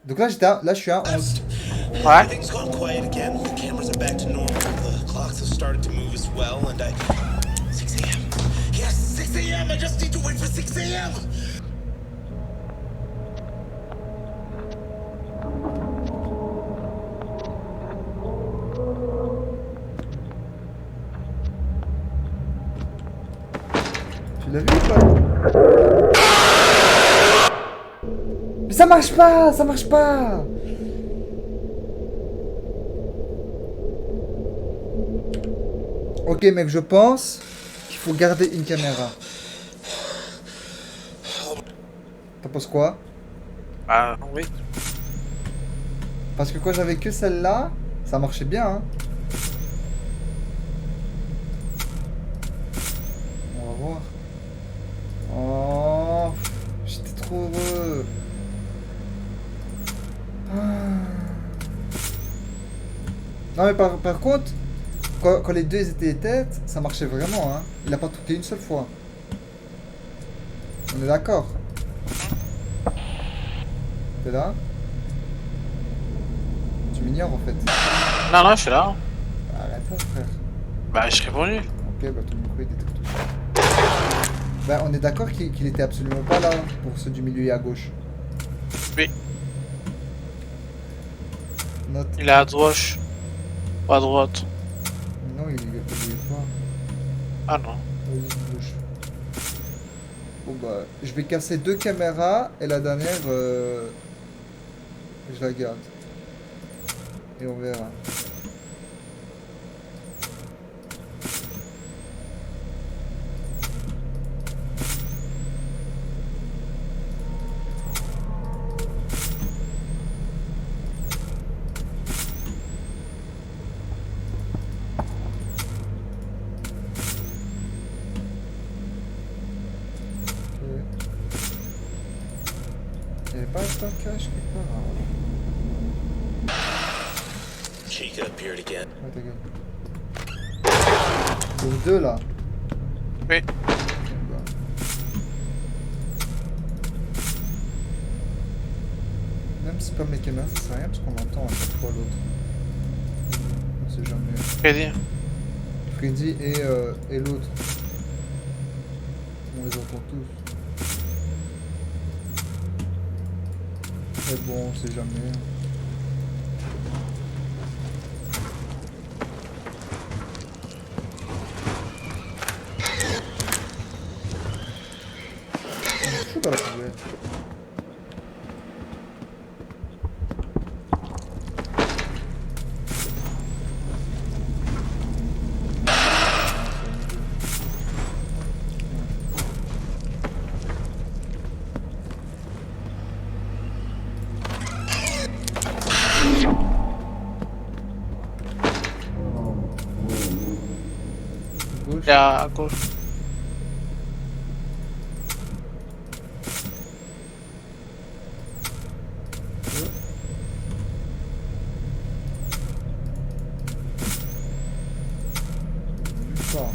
Donc là, là je suis à 11. Ouais. Everything's gone quiet again. The cameras are back to normal. The clocks have started to move as well, and 6 a.m. Yes, 6 a.m. I just need to wait for 6 a.m. Tu l'as vu ou pas? Mais ça marche pas! Ça marche pas! Ok mec, je pense qu'il faut garder une caméra. T'en penses quoi? Ah, oui. Parce que quand j'avais que celle-là, ça marchait bien, hein. On va voir. Oh, j'étais trop heureux. Ah. Non mais par contre, quand les deux ils étaient têtes, ça marchait vraiment, hein. Il a pas touché une seule fois. On est d'accord? T'es là? Tu m'ignores en fait. Non, non, je suis là. Arrête ça frère. Bah, je suis répondu. Ok, bah ton micro il détecte tout. Bah on est d'accord qu'il était absolument pas là pour ceux du milieu et à gauche. Oui. Note. Il est à droite. Pas à droite. Non, il est pas. Ah non. Vas-y, bouge. Bon bah, je vais casser deux caméras et la dernière, je la garde. Et on verra. Ok. Il n'y avait pas un stockage quelque part, hein. Chica appeared again. Ouais, ta gueule. Donc deux là. Oui. Bah. Même si c'est pas mes caméras, ça sert à rien parce qu'on entend à chaque fois l'autre. On sait jamais. Freddy. Freddy et l'autre. On les entend tous. Mais bon, on sait jamais. On fout dans la poubelle. Gauche. Il est à gauche. Nulle part.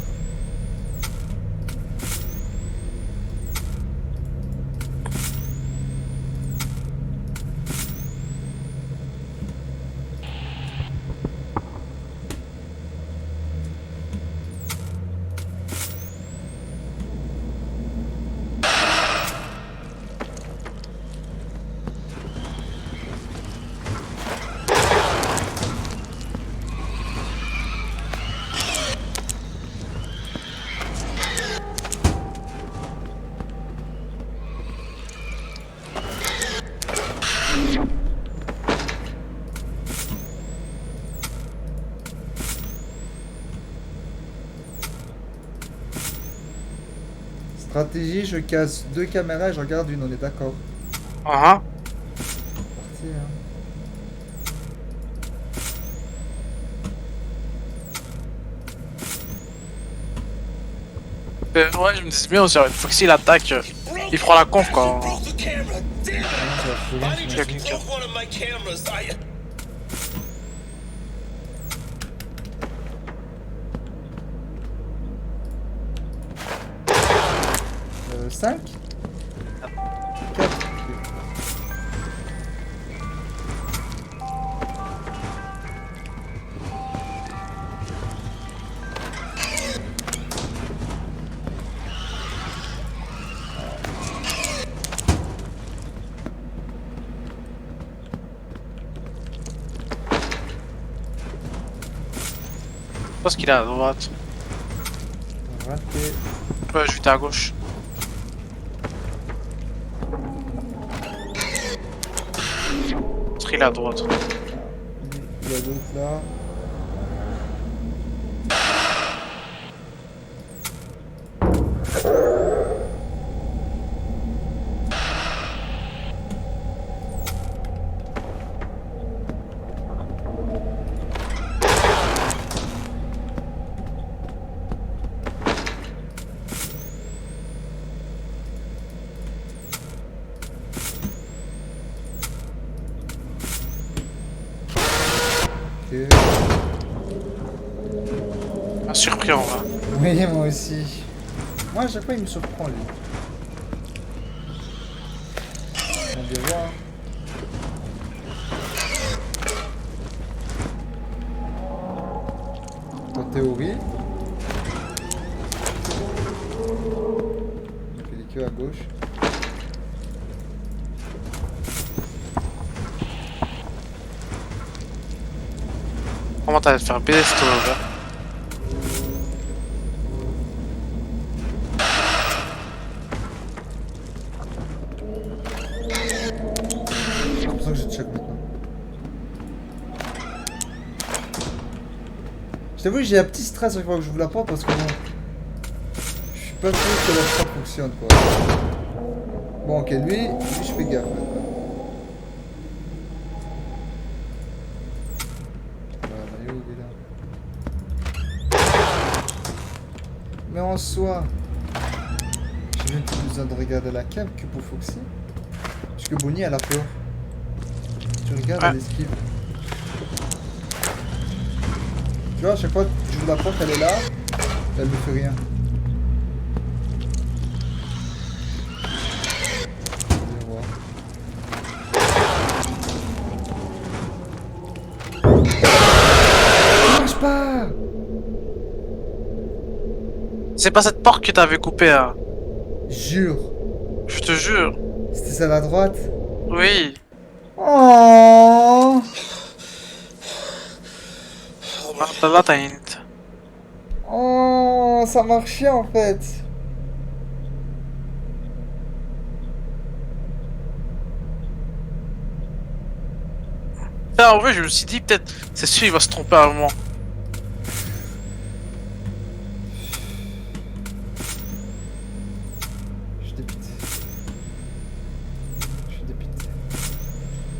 Stratégie, je casse deux caméras et je regarde une, on est d'accord. Ah Parti, hein. Ouais, je me disais bien, faut que s'il attaque, il prend la conf quoi. Broke the camera. Damn it! Ah, ça va trop loin, Bonnie sinon. just broke one of my cameras. 5 4. Je pense qu'il est à droite. Raté. Ouais, je vais à gauche. Il est à droite. Il y a d'autres là. Ok. Un surpris en vrai. Oui, moi aussi. Moi, à chaque fois, il me surprend, lui. On va bien voir. En théorie. Il fait des queues à gauche. Comment t'as fait un pédestre là? J'ai l'impression que je check maintenant. Je t'avoue, j'ai un petit stress chaque fois que je vous la porte parce que bon. Je suis pas sûr que la frappe fonctionne quoi. Bon, ok, lui je fais gaffe maintenant. Mario, il est là. Mais en soi, j'ai même plus besoin de regarder la cam que pour Foxy. Parce que Bonnie elle a peur. Tu regardes, elle esquive. Tu vois, à chaque fois que j'ouvre la porte, elle est là, elle ne fait rien. Je vais voir. Ça marche pas! C'est pas cette porte que t'avais coupée, hein. Jure! Je te jure. C'était celle à droite? Oui. Oh! Là, t'as une... Oh, ça marchait en fait. Ah, en vrai, je me suis dit, peut-être, c'est sûr, il va se tromper à un moment. Je suis dépité. Je suis dépité.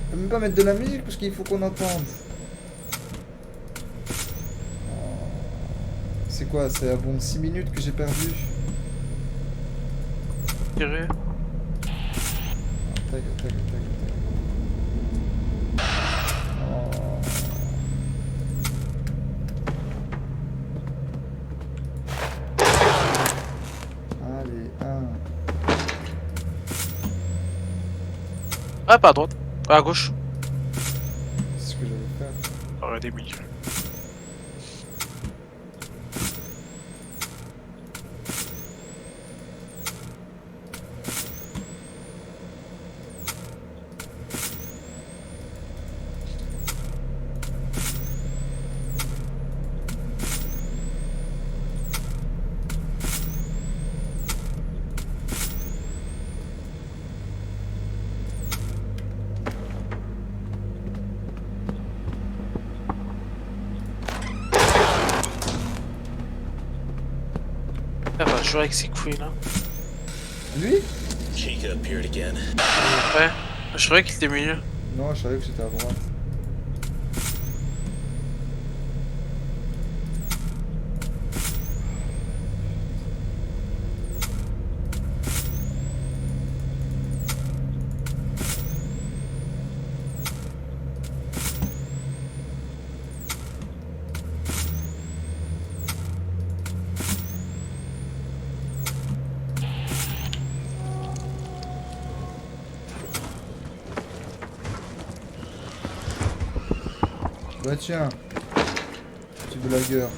On peut même pas mettre de la musique parce qu'il faut qu'on entende. C'est quoi? C'est un bon 6 minutes que j'ai perdu. Tiré. Tac, tac, tac, tac. Oh. Allez, Ah, pas à droite. À gauche. c'est ce que j'allais faire. Ah, des milieux. Elle va jouer avec ses couilles là. Lui? Chica appeared again. Ouais. Je croyais qu'il était milieu. Non, je savais que c'était à droite. Bah tiens, petit blagueur.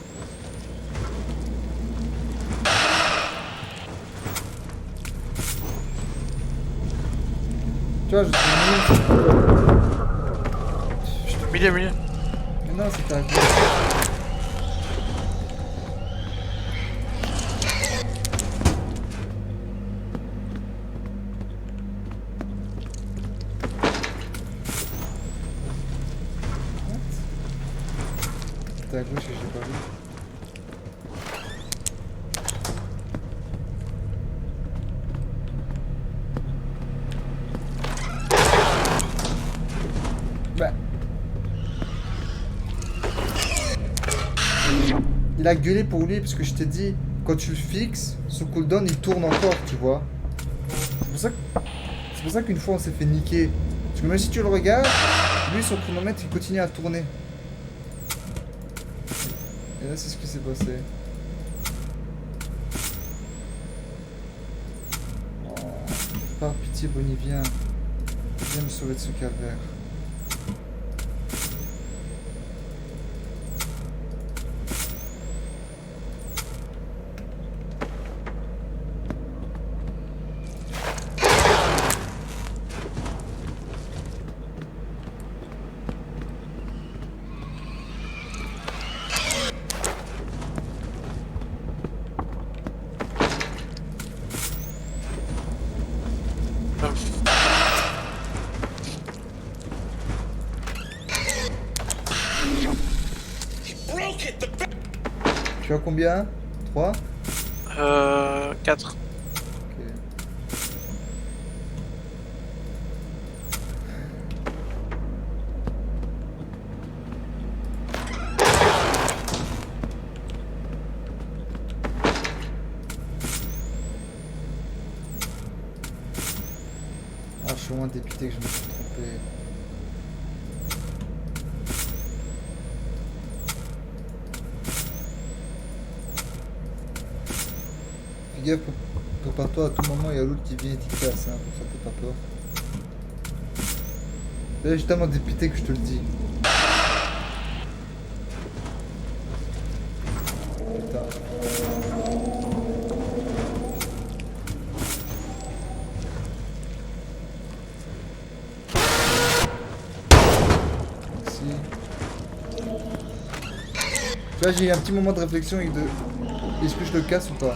Tu vois, je suis nul. Milieu, milieu. Mais non, c'était à gauche. était à gauche et j'ai pas vu. Bah. Il a gueulé pour lui parce que je t'ai dit, quand tu le fixes, son cooldown il tourne encore, tu vois. C'est pour ça qu'une fois on s'est fait niquer. Parce que même si tu le regardes, lui son chronomètre il continue à tourner. Et là c'est ce qui s'est passé. Oh, par pitié Bonnie, viens. Viens me sauver de ce calvaire. He broke it. The Tu as combien? 3? 4. Ok. Ah, je suis vraiment dépité que je me suis trompé. Fais gaffe, prépare-toi à tout moment, il y a l'autre qui vient et qui casse, hein, comme ça t'as pas peur. Là, j'ai tellement dépité que je te le dis. Putain. Merci. Tu vois, j'ai eu un petit moment de réflexion et de... Est-ce que je le casse ou pas?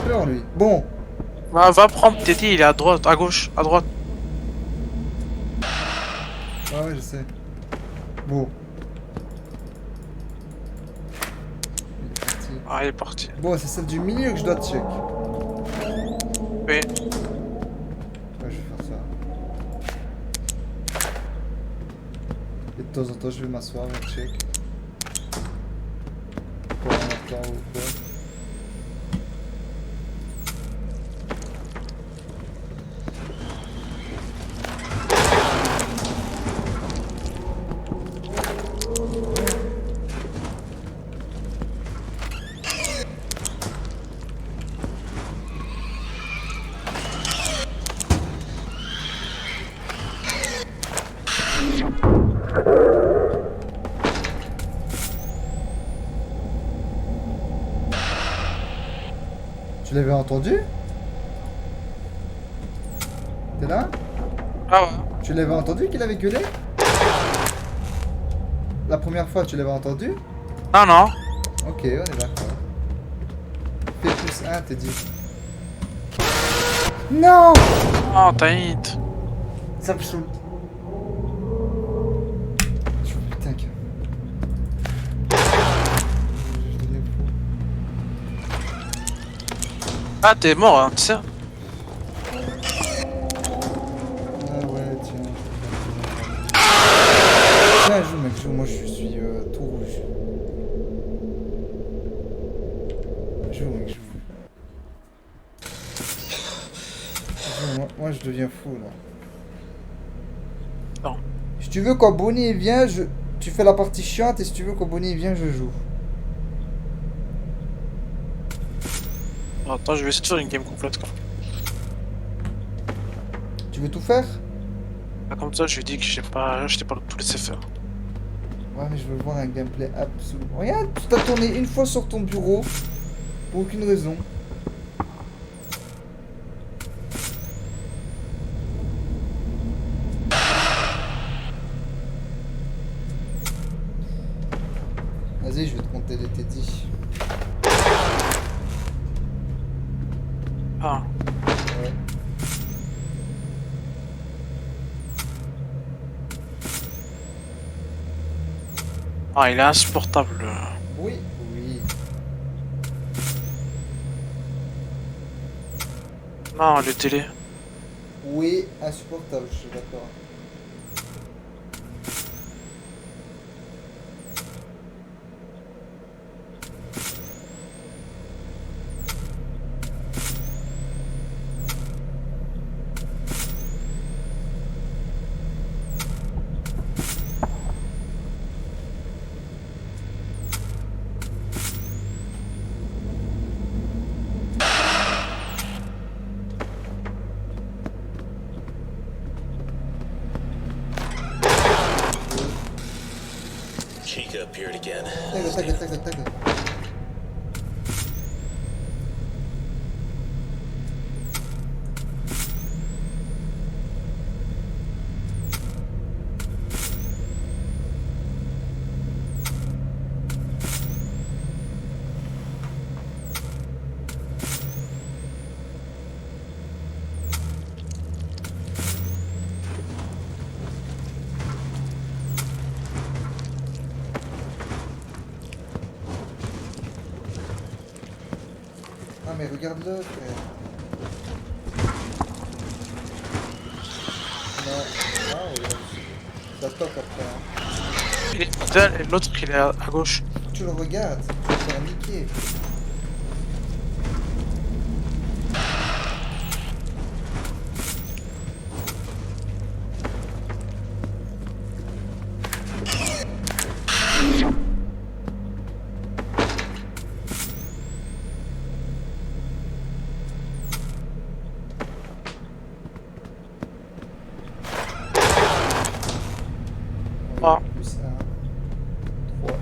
Peur lui. Bon. Va prendre Teddy, il est à droite, à gauche, à droite. Ah ouais, je sais. Bon. Il est parti. Ah, il est parti. Bon, c'est celle du milieu que je dois check. Oui. Ouais, je vais faire ça. Et de temps en temps, je vais m'asseoir et check. Pour un temps ou quoi. Tu l'avais entendu? T'es là? Ah ouais. Tu l'avais entendu qu'il avait gueulé? La première fois, tu l'avais entendu? Non, non. Ok, on est d'accord. P+1, t'es dit. Non! Oh, t'as hit. Ça me saoule. Putain, que... Je deviens fou. Ah, t'es mort, hein, tu sais. Ah ouais, tiens. Tiens, joue mec, joue. Moi je suis tout rouge. Joue mec, joue. Joue, moi je deviens fou là. Non. Si tu veux quand Bonnie vient, tu fais la partie chiante et si tu veux quand Bonnie vient, je joue. Attends, je vais essayer de faire une game complète, quoi. Tu veux tout faire? Ah, comme ça, je lui ai dit que je t'ai pas tout laissé faire. Ouais, mais je veux voir un gameplay absolument. Regarde, tu t'as tourné une fois sur ton bureau pour aucune raison. Vas-y, je vais te compter les Teddy. Ah, Ouais. ah il est insupportable. Oui, oui. Non, le télé. Oui, insupportable, je suis d'accord. Chica appeared again. Tac, tac, tac, tac. Ah mais regarde-le, frère. Non. Ah oui, ça toque après. Hein. Il est middle et l'autre il est à gauche. Tu le regardes, tu vas te faire niquer. Ah. Plus 1, 3.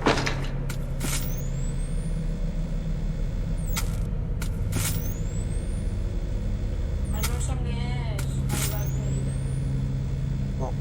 Bon.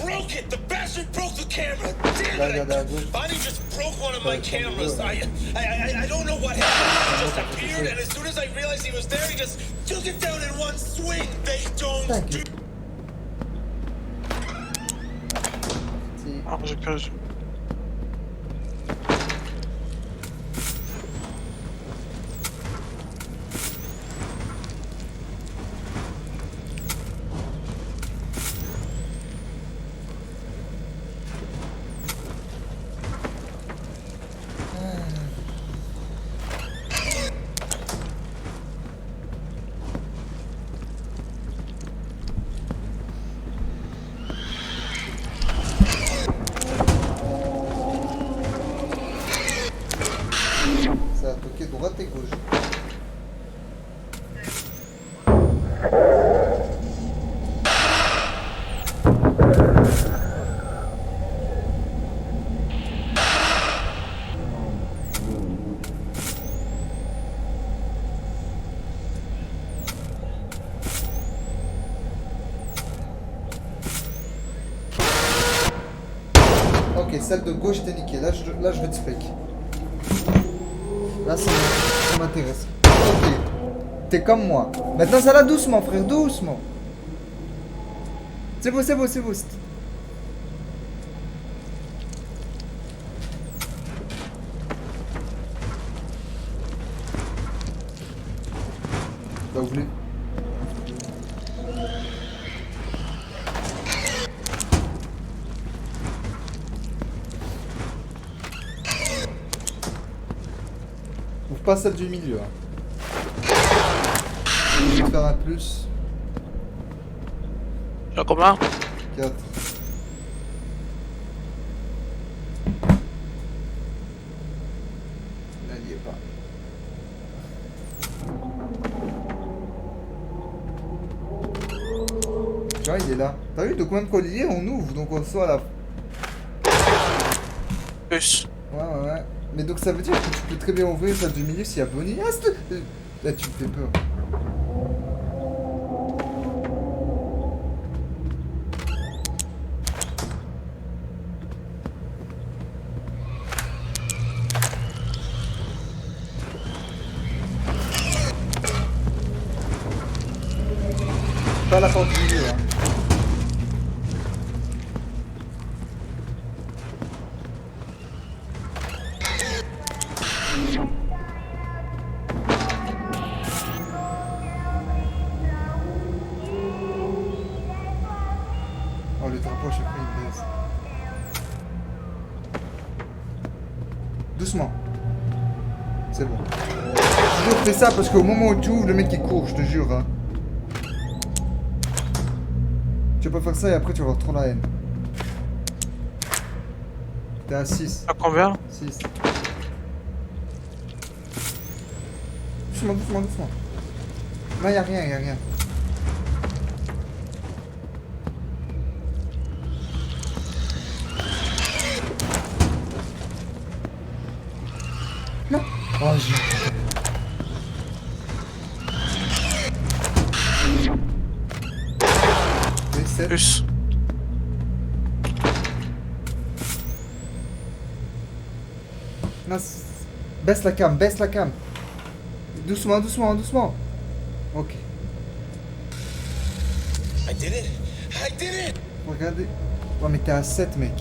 Broke it! The bastard broke the camera! Damn Là, it! regarde à gauche. Bonnie just broke one of my Ouais, cameras. ouais. I don't know what happened. He just appeared, and as soon as I realized he was there, he just took it down in one swing. They don't Thank do. you. Si. Ah, j'ai perdu. Ça a toqué droite et gauche. Ok, celle de gauche t'es niquée. Là, je vais te spec. Là, ça m'intéresse. Ok. T'es comme moi. Maintenant, ça là doucement, frère, doucement. C'est beau, c'est beau, c'est beau. T'as oublié. pas celle du milieu. Hein. Je vais faire un plus. Tu as combien? 4. Là, il y est pas. Tu vois, il est là. T'as vu, donc même collier, on ouvre, donc on soit là. Plus. Ouais. Mais donc ça veut dire que tu peux très bien ouvrir celle du milieu s'il y a Bonnie. Ah, là, tu me fais peur. Pas la porte du milieu, hein. Oh, le drapeau, à chaque fois, il baisse. Doucement. C'est bon. J'ai toujours fait ça parce qu'au moment où tu ouvres, le mec il court, je te jure. Hein. Tu vas pas faire ça et après tu vas avoir trop la haine. T'es à 6. À combien? 6. Doucement. Non, y'a rien. Non. Oh, j'ai... Oui, 7. Plus. Non, baisse la cam. Doucement. Ok. I did it! Regardez. Ouais, mais t'es à 7, mec.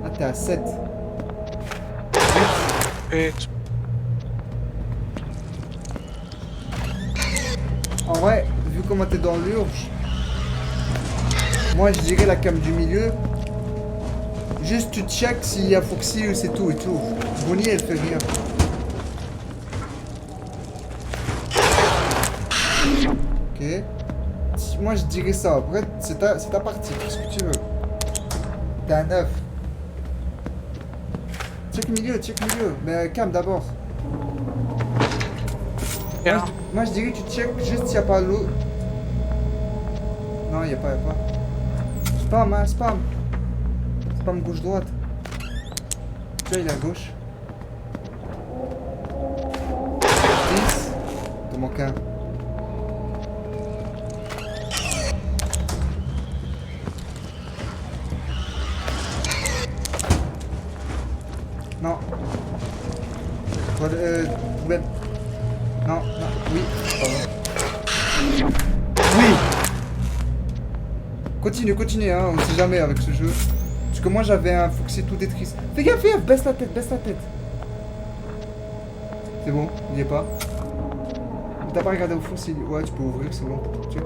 Ah, t'es à 7. Et... En vrai, vu comment t'es dans l'urge, moi je dirais la cam du milieu. Juste tu check s'il y a Foxy ou c'est tout et tout. Bonnie elle fait rien. Ok. Moi je dirais ça. Après c'est ta partie. Qu'est-ce que tu veux? T'es à 9. Check milieu. Mais cam d'abord. Bien. Moi je dirais que tu check juste s'il n'y a pas l'eau. Non, il n'y a pas. Spam. Spam gauche-droite. Tu vois, il est à gauche. 10. De mon cas. Non. Voilà, ouais. Non, oui. Pardon. Oui. Continue, hein, on sait jamais avec ce jeu. Parce que moi j'avais un Foxy tout détruit. Fais gaffe, baisse la tête. C'est bon, il n'y est pas. T'as pas regardé au fond si... Ouais, tu peux ouvrir, c'est bon. Check.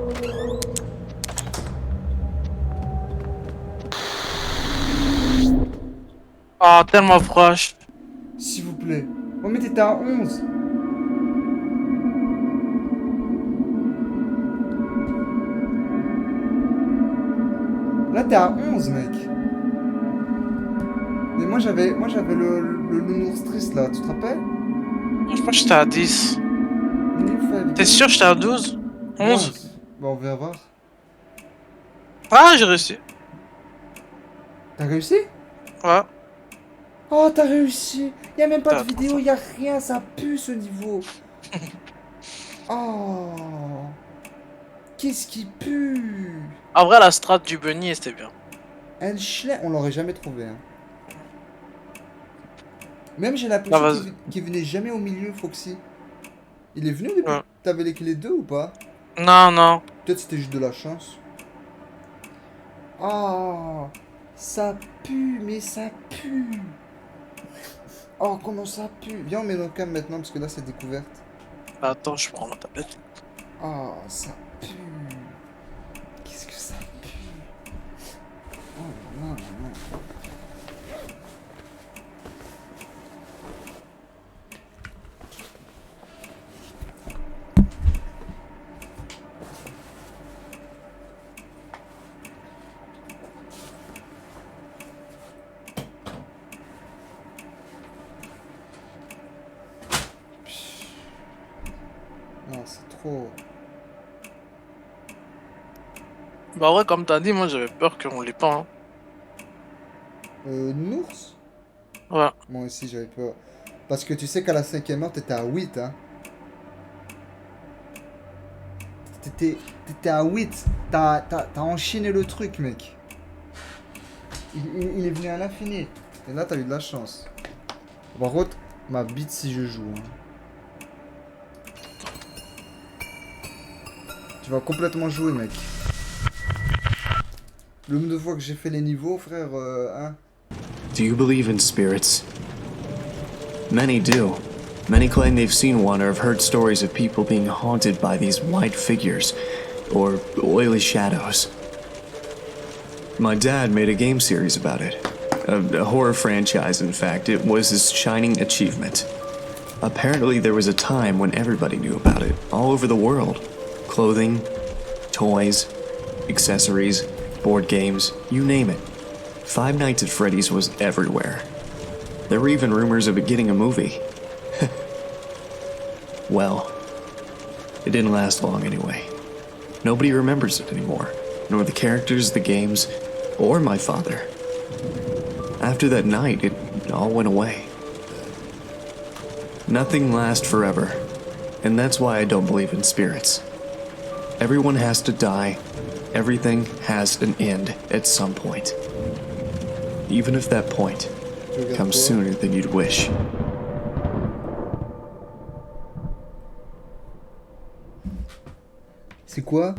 Oh, tellement proche. S'il vous plaît. Oh mais t'étais à 11. Là t'es à 11 mec. Mais moi j'avais le nounours triste là, tu te rappelles? Je crois que j'étais à 10. T'es sûr que j'étais à 12? 11? Bon on va voir. Ah, j'ai réussi. T'as réussi? Ouais. Oh t'as réussi. Y'a même pas de T'as- vidéo, y'a rien, ça pue ce niveau. Oh. Qu'est-ce qui pue? En vrai, la strat du bunny, c'était bien. Un chien, on l'aurait jamais trouvé. Hein. Même j'ai Ah, l'impression vas-y. qu'il venait jamais au milieu, Foxy. Il est venu depuis Ouais. t'avais les clés 2 ou pas? Non. Peut-être c'était juste de la chance. Oh, ça pue, mais ça pue. Oh, comment ça pue. Viens, on met nos cams maintenant parce que là c'est découverte. Attends, je prends ma tablette. Oh, ça pue. Qu'est-ce que ça pue. Oh non. Non, c'est trop. Bah ouais, comme t'as dit, moi j'avais peur qu'on l'ait pas. Hein. Nours? Ouais. Moi aussi, j'avais peur. Parce que tu sais qu'à la cinquième heure, t'étais à 8, hein. T'étais à 8. T'as enchaîné le truc, mec. Il est venu à l'infini. Et là, t'as eu de la chance. Par contre, ma bite si je joue. Hein. Tu vas complètement jouer, mec. Le nombre de fois que j'ai fait les niveaux, frère, hein. Do you believe in spirits? Many do. Many claim they've seen one or have heard stories of people being haunted by these white figures, or oily shadows. My dad made a game series about it. A horror franchise, in fact. It was his shining achievement. Apparently, there was a time when everybody knew about it, all over the world. Clothing, toys, accessories, board games, you name it. Five Nights at Freddy's was everywhere. There were even rumors of it getting a movie. Well, it didn't last long anyway. Nobody remembers it anymore, nor the characters, the games, or my father. After that night, it all went away. Nothing lasts forever, and that's why I don't believe in spirits. Everyone has to die. Everything has an end at some point. Even if that point comes sooner than you'd wish. C'est quoi?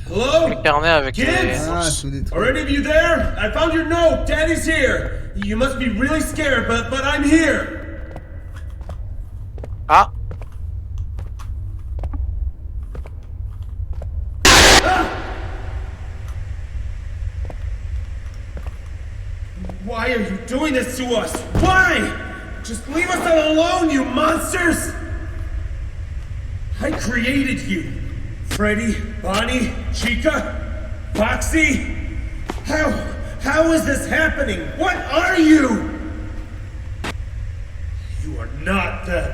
Hello? Le carnet avec les... Kids? Ah, tout des trucs. Are any of you there? I found your note. Daddy's here. You must be really scared, but I'm here. Ah! Why are you doing this to us? Why? Just leave us all alone, you monsters! I created you. Freddy, Bonnie, Chica, Foxy. How is this happening? What are you? You are not them.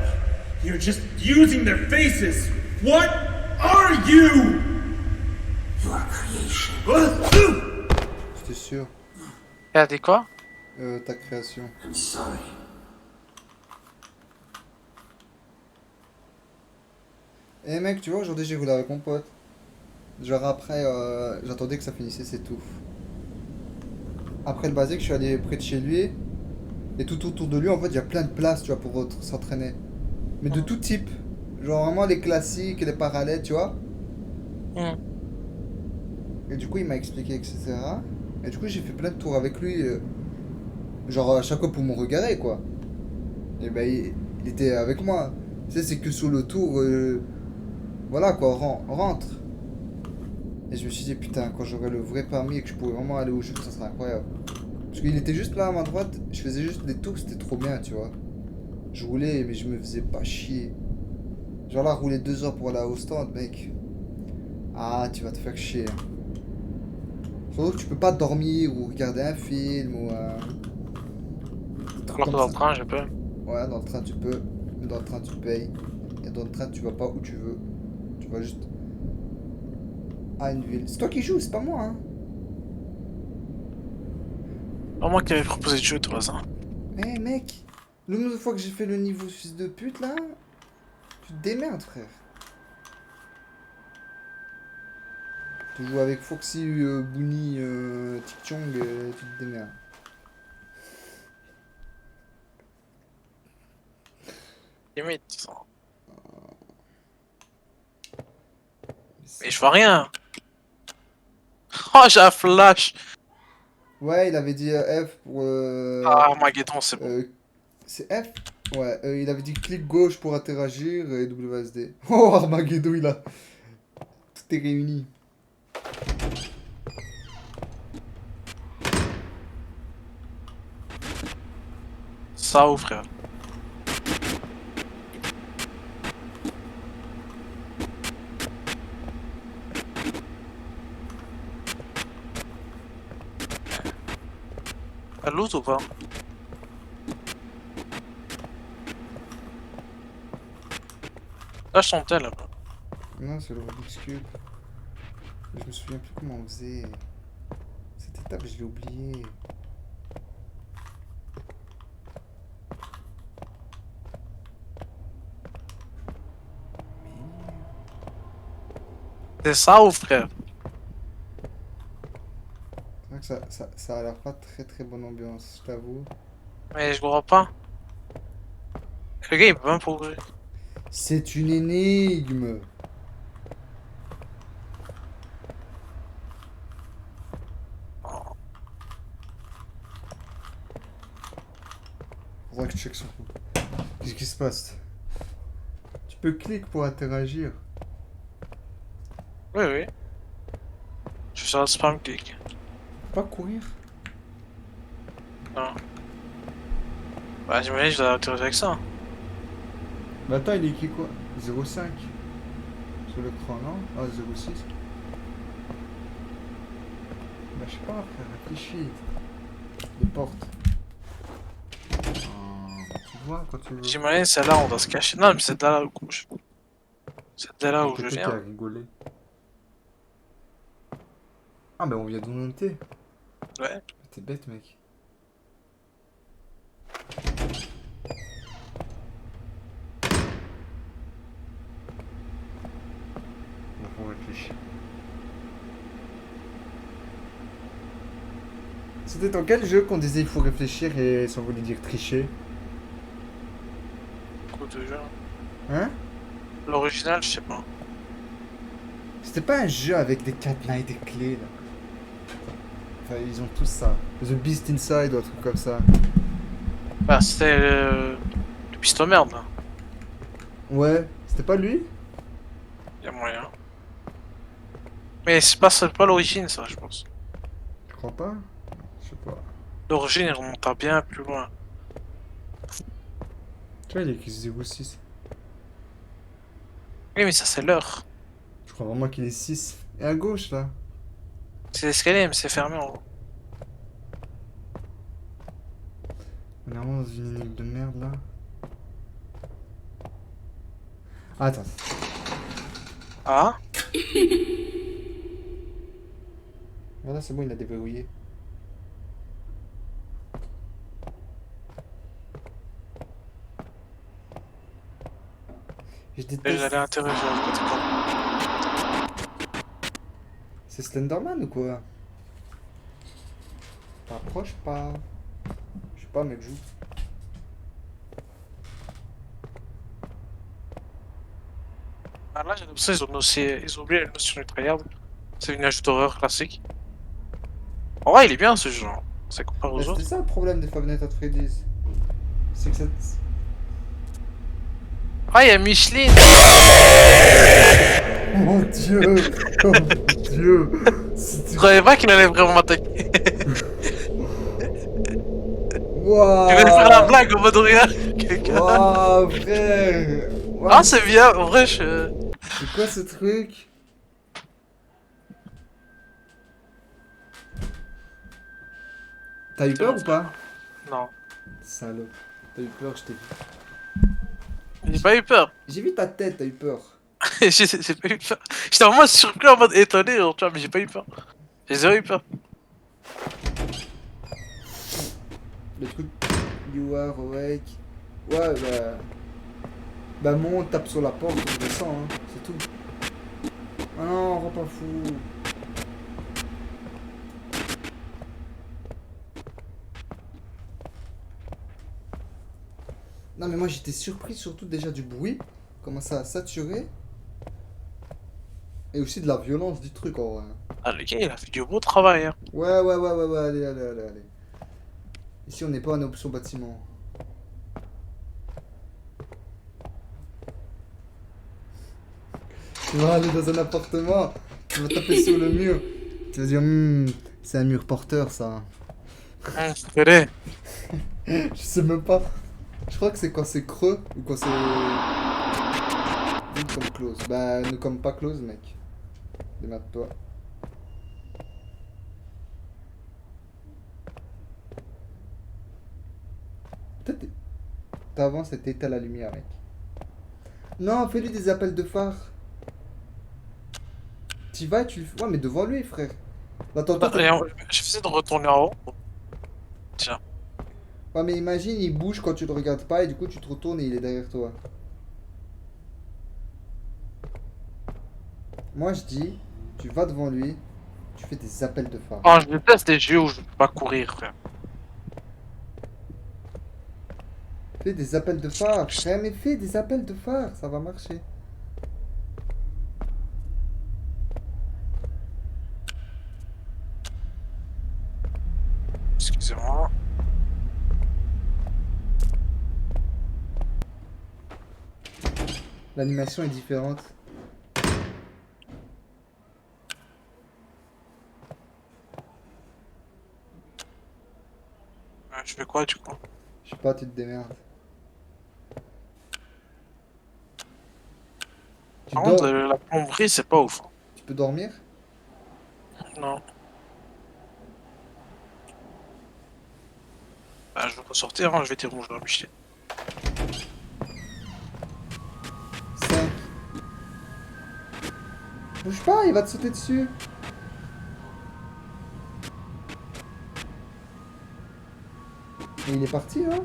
You're just using their faces. What are you? You are creation. J'étais sûr. Elle a dit quoi? Ta création. I'm sorry. Eh mec, tu vois, aujourd'hui j'ai roulé avec mon pote. Genre après, j'attendais que ça finissait, c'est tout. Après le basique, je suis allé près de chez lui. Et tout autour de lui, en fait, il y a plein de places, tu vois, pour s'entraîner. Mais de tout type. Genre vraiment les classiques, les parallèles, tu vois. Et du coup, il m'a expliqué, etc. Et du coup, j'ai fait plein de tours avec lui. Genre à chaque fois pour me regarder, quoi. Et ben, il était avec moi. Tu sais, c'est que sur le tour, voilà quoi, rentre. Et je me suis dit, putain, quand j'aurai le vrai permis et que je pourrais vraiment aller où je veux, ça serait incroyable. Parce qu'il était juste là à ma droite, je faisais juste des tours, c'était trop bien, tu vois. Je roulais, mais je me faisais pas chier. Genre là, rouler 2 heures pour aller au stand, mec. Ah, tu vas te faire chier. Surtout que tu peux pas dormir ou regarder un film ou... Alors que dans le train, je peux. Ouais, dans le train tu peux, mais dans le train tu payes. Et dans le train tu vas pas où tu veux. Tu vas juste à une ville. C'est toi qui joues, c'est pas moi, hein. Pas moi qui avais proposé de jouer, toi, ça. Eh mec, le nombre de fois que j'ai fait le niveau fils de pute là, tu te démerdes, frère. Tu joues avec Foxy, Boony, Tikchong, tu te démerdes. Limite, ça. Mais je vois rien. Oh, j'ai un flash. Ouais, il avait dit F pour... Ah, Armageddon, c'est bon. c'est F? Ouais, il avait dit clic gauche pour interagir et WSD. Oh, Armageddon, il a... Tout est réuni. Ça ou frère. Elle loot ou pas? Lâche son tel là-bas. Non, c'est le Rubik's Cube. Je me souviens plus comment on faisait. Cette étape, je l'ai oubliée. C'est ça ou frère? C'est vrai que ça a l'air pas très bonne ambiance, je t'avoue. Mais je comprends pas. Le gars il peut même pas ouvrir. C'est une énigme. Faudra que je check son coup. Qu'est-ce qui se passe? Tu peux cliquer pour interagir. Oui, oui. Je suis sur le spam click. Pas courir. Non. Bah, j'imagine que je dois interagir avec ça. Mais attends, il est écrit quoi? 0,5 sur l'écran, non? Ah, 0,6. Bah, je sais pas, frère, réfléchis. Les portes. Tu vois quand tu veux. J'imagine celle-là, on doit se cacher. Non, mais c'est là où je. C'est là où je Quelqu'un qui a viens. rigolé. Ah, bah, on vient d'où on était. Ouais. T'es bête, mec. On réfléchir. C'était dans quel jeu qu'on disait il faut réfléchir et ça voulait dire tricher? Coup de jeu. Hein? L'original, je sais pas. C'était pas un jeu avec des cadenas et des clés là. Enfin, ils ont tous ça. The Beast Inside ou un truc comme ça. Bah, c'était le piston merde là. Ouais, c'était pas lui? Y'a moyen. Mais c'est pas l'origine, ça, je pense. Je crois pas. Je sais pas. L'origine, il remonte à bien plus loin. Tu vois, il est écrit 06. Oui, mais ça, c'est l'heure. Je crois vraiment qu'il est 6. Et à gauche là. C'est l'escalier, mais c'est fermé en haut. On est vraiment dans une énigme de merde là. Attends. Ah? Voilà, c'est bon, il a déverrouillé. Je Et déteste. j'allais interroger le côté comme. C'est Slenderman ou quoi? T'approches pas. Je sais pas, mec, joue. Ah là, j'ai l'impression ils ont oublié la notion du tryhard. C'est une ajout d'horreur classique. En vrai, il est bien ce jeu. Hein. C'est comparé Bah, aux c'était autres. ça le problème des Five Nights at Freddy's. C'est que ça. Ah, il y a Micheline! Oh mon dieu! Oh mon dieu! Je croyais pas qu'il allait vraiment m'attaquer. Waouh! Tu voulais faire la blague en mode regarde quelqu'un. Waouh, frère! Waouh, Ah, c'est bien, en vrai, je. c'est quoi ce truc? T'as eu peur ou pas? Non. Salaud. T'as eu peur, je t'ai vu. J'ai pas eu peur. J'ai vu ta tête, t'as eu peur. J'ai pas eu peur. J'étais vraiment surpris en mode étonné, genre, tu vois, mais j'ai pas eu peur. J'ai zéro eu peur. Le truc. You are awake. Ouais, bah. Bah, monte, tape sur la porte, on descend, hein. C'est tout. Ah non, rends pas fou. Non, mais moi j'étais surpris surtout déjà du bruit. Comment ça a saturé. Et aussi de la violence du truc en vrai. Ah, le gars, il a fait du beau travail, hein. Ouais, allez, allez. Ici on n'est pas en option bâtiment. Tu vas aller dans un appartement, tu vas taper sur le mur. Tu vas dire, c'est un mur porteur ça. Je connais. Je sais même pas. Je crois que c'est quand c'est creux ou quand c'est. Comme close. Bah, ne comme pas close, mec. Démerde-toi. Peut-être. T'avances et t'éteins la lumière, mec. Non, fais-lui des appels de phare. t'y vas et tu le fais. Ouais, mais devant lui, frère. Attends, toi, Je faisais de retourner en haut. Tiens. ouais, mais imagine, il bouge quand tu le regardes pas et du coup, tu te retournes et il est derrière toi. Moi, je dis, tu vas devant lui, tu fais des appels de phare. Oh, je déteste les jeux où je peux pas courir, frère. Fais des appels de phare, frère, mais fais des appels de phare, ça va marcher. Excusez-moi. L'animation est différente. Je fais quoi du coup? Je sais pas, tu te démerdes. Tu Par dors, contre, la plomberie, c'est pas ouf. tu peux dormir? Non. Bah, je vais pas sortir, hein, je vais dire bonjour à Michel. 5. Bouge pas, il va te sauter dessus. Et il est parti, hein?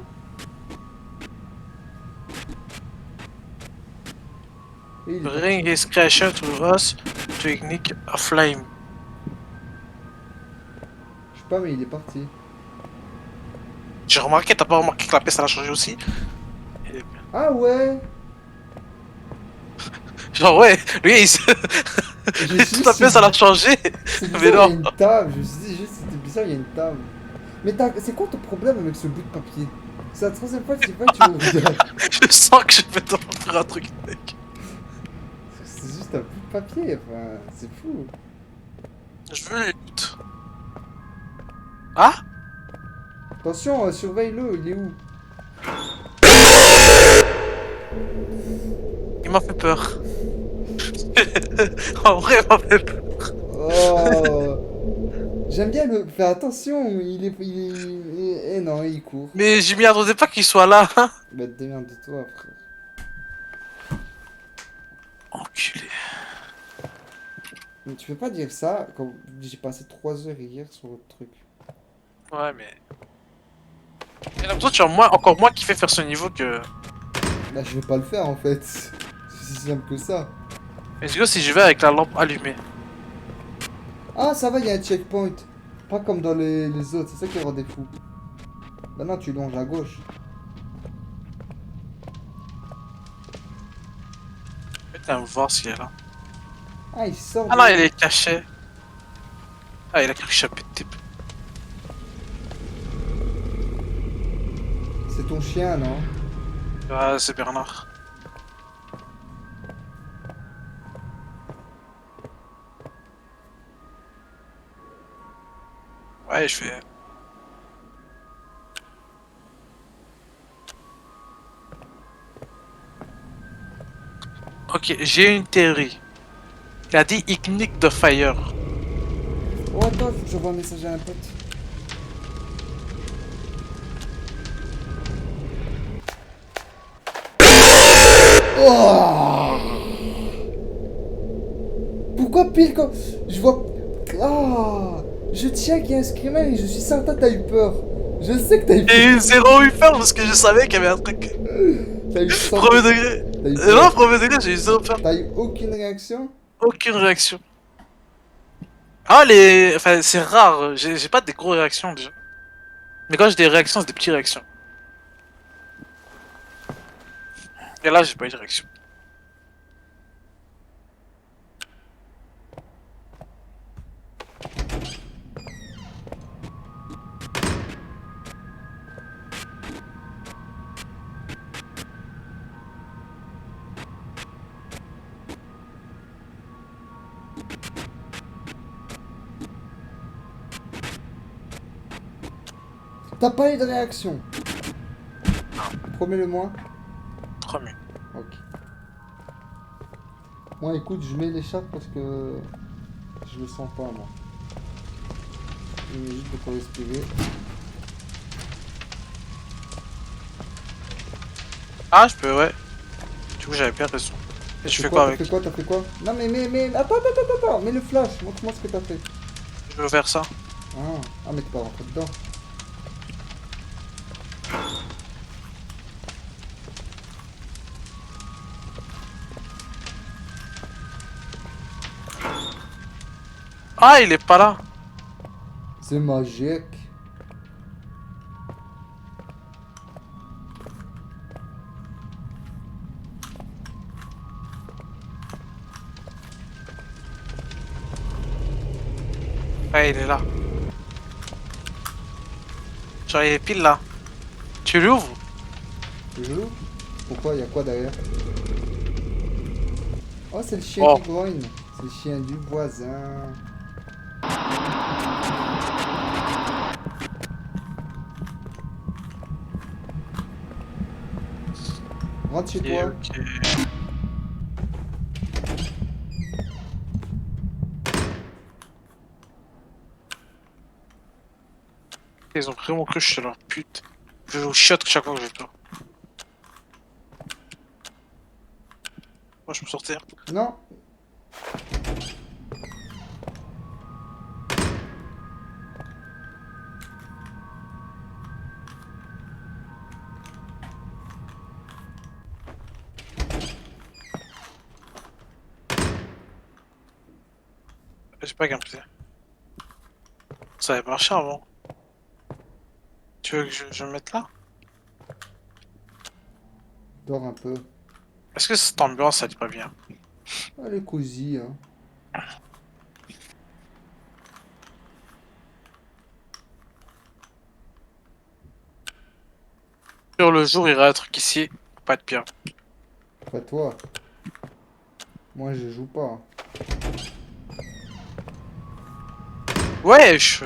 Et il est parti. Bring his creation to us to ignite a flame. Je sais pas, mais il est parti. J'ai remarqué, t'as pas remarqué que la pièce elle a changé aussi? Et- Ah ouais! Genre ouais, lui il se... Je me suis dit, toute la pièce elle a changé. C'est Mais bizarre, il y a non. une table. Je me suis dit juste, c'était bizarre, il y a une table. Mais c'est quoi ton problème avec ce bout de papier? C'est la troisième fois que tu sais pas que tu le regardes. Je sens que je vais t'en faire un truc mec. C'est juste un bout de papier, enfin, c'est fou. Je veux les loot. Ah? Attention, surveille-le, il est où? Il m'a fait peur. En vrai, il m'a fait peur. Oh! J'aime bien le. Fais attention, eh non, il court. Mais je m'y attendais pas qu'il soit là. Hein. Bah, démerde-toi, frère. Enculé. Mais tu peux pas dire ça quand j'ai passé 3 heures hier sur votre truc. Ouais, mais. J'ai l'impression que tu as moins, encore moins kiffé faire ce niveau que. Bah, je vais pas le faire en fait. C'est si simple que ça. Est-ce que si je vais avec la lampe allumée? Ah, ça va, il y a un checkpoint. Pas comme dans les autres, c'est ça qui rend des fous. Bah non, tu longes à gauche. Putain, voir s'il est là. Ah, il sort. Ah non, il est caché. Ah, il a quelque chopé de type. C'est ton chien, non? Ah, c'est Bernard. Ouais, je fais. Ok, j'ai une théorie. Il a dit ignite the fire. Oh, attends, faut que j'envoie un message à un pote. Oh! Pourquoi pile quand je vois... Ah! Je tiens qu'il y a un screamer et je suis certain que t'as eu peur. Je sais que t'as eu J'ai eu zéro eu peur parce que je savais qu'il y avait un truc. T'as eu 100... Premier degré. T'as eu Non, peur. premier degré, j'ai eu zéro peur. T'as eu aucune réaction? Aucune réaction. Ah, les. Enfin, c'est rare. J'ai pas des grosses réactions déjà. Mais quand j'ai des réactions, c'est des petites réactions. Et là, j'ai pas eu de réaction. T'as pas eu de réaction? Promets-le-moi. Promis. Ok. Moi, écoute, je mets l'écharpe parce que je le sens pas, moi. Je mets juste de quoi respirer. Ah, je peux, ouais. Du coup, j'avais bien raison. Et je T'as fais quoi T'as avec? fait quoi? T'as fait quoi? Non mais... Attends, mets le flash, montre-moi ce que t'as fait. Je veux faire ça. Ah, mais t'es pas rentré dedans. Ah, il est pas là. C'est magique. Ah, il est là. Genre, il est pile là. Tu l'ouvres? Tu joues? Pourquoi? Y'a quoi derrière? Oh, c'est le chien Oh. qui grogne. C'est le chien du voisin. Rentre chez Ok, toi. ok. Ils ont vraiment cru que je suis leur pute. Je vous chiotte chaque fois que j'ai peur. Moi, je peux sortir. Non. J'ai pas gameplay. Ça avait marché avant. Tu veux que je me mette là? Dors un peu. Est-ce que cette ambiance, elle est pas bien? Elle est cosy, hein. Sur le jour, il y aura un truc ici. Pas de pire. Pas toi. Moi, je joue pas. Ouais, je...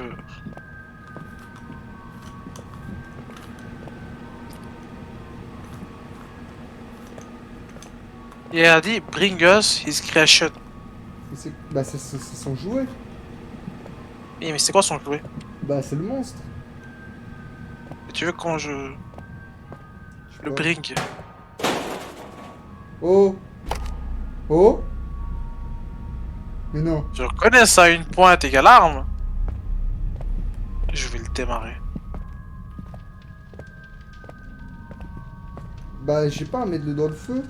Il a dit, bring us his creation. Bah, c'est son jouet. Oui, mais c'est quoi son jouet? Bah, c'est le monstre. Et tu veux quand je... Je sais Le pas. bring? Oh. Oh. Mais non. Je reconnais ça, une pointe égale arme. Je vais le démarrer. Bah, je sais pas, mets-le dans le feu.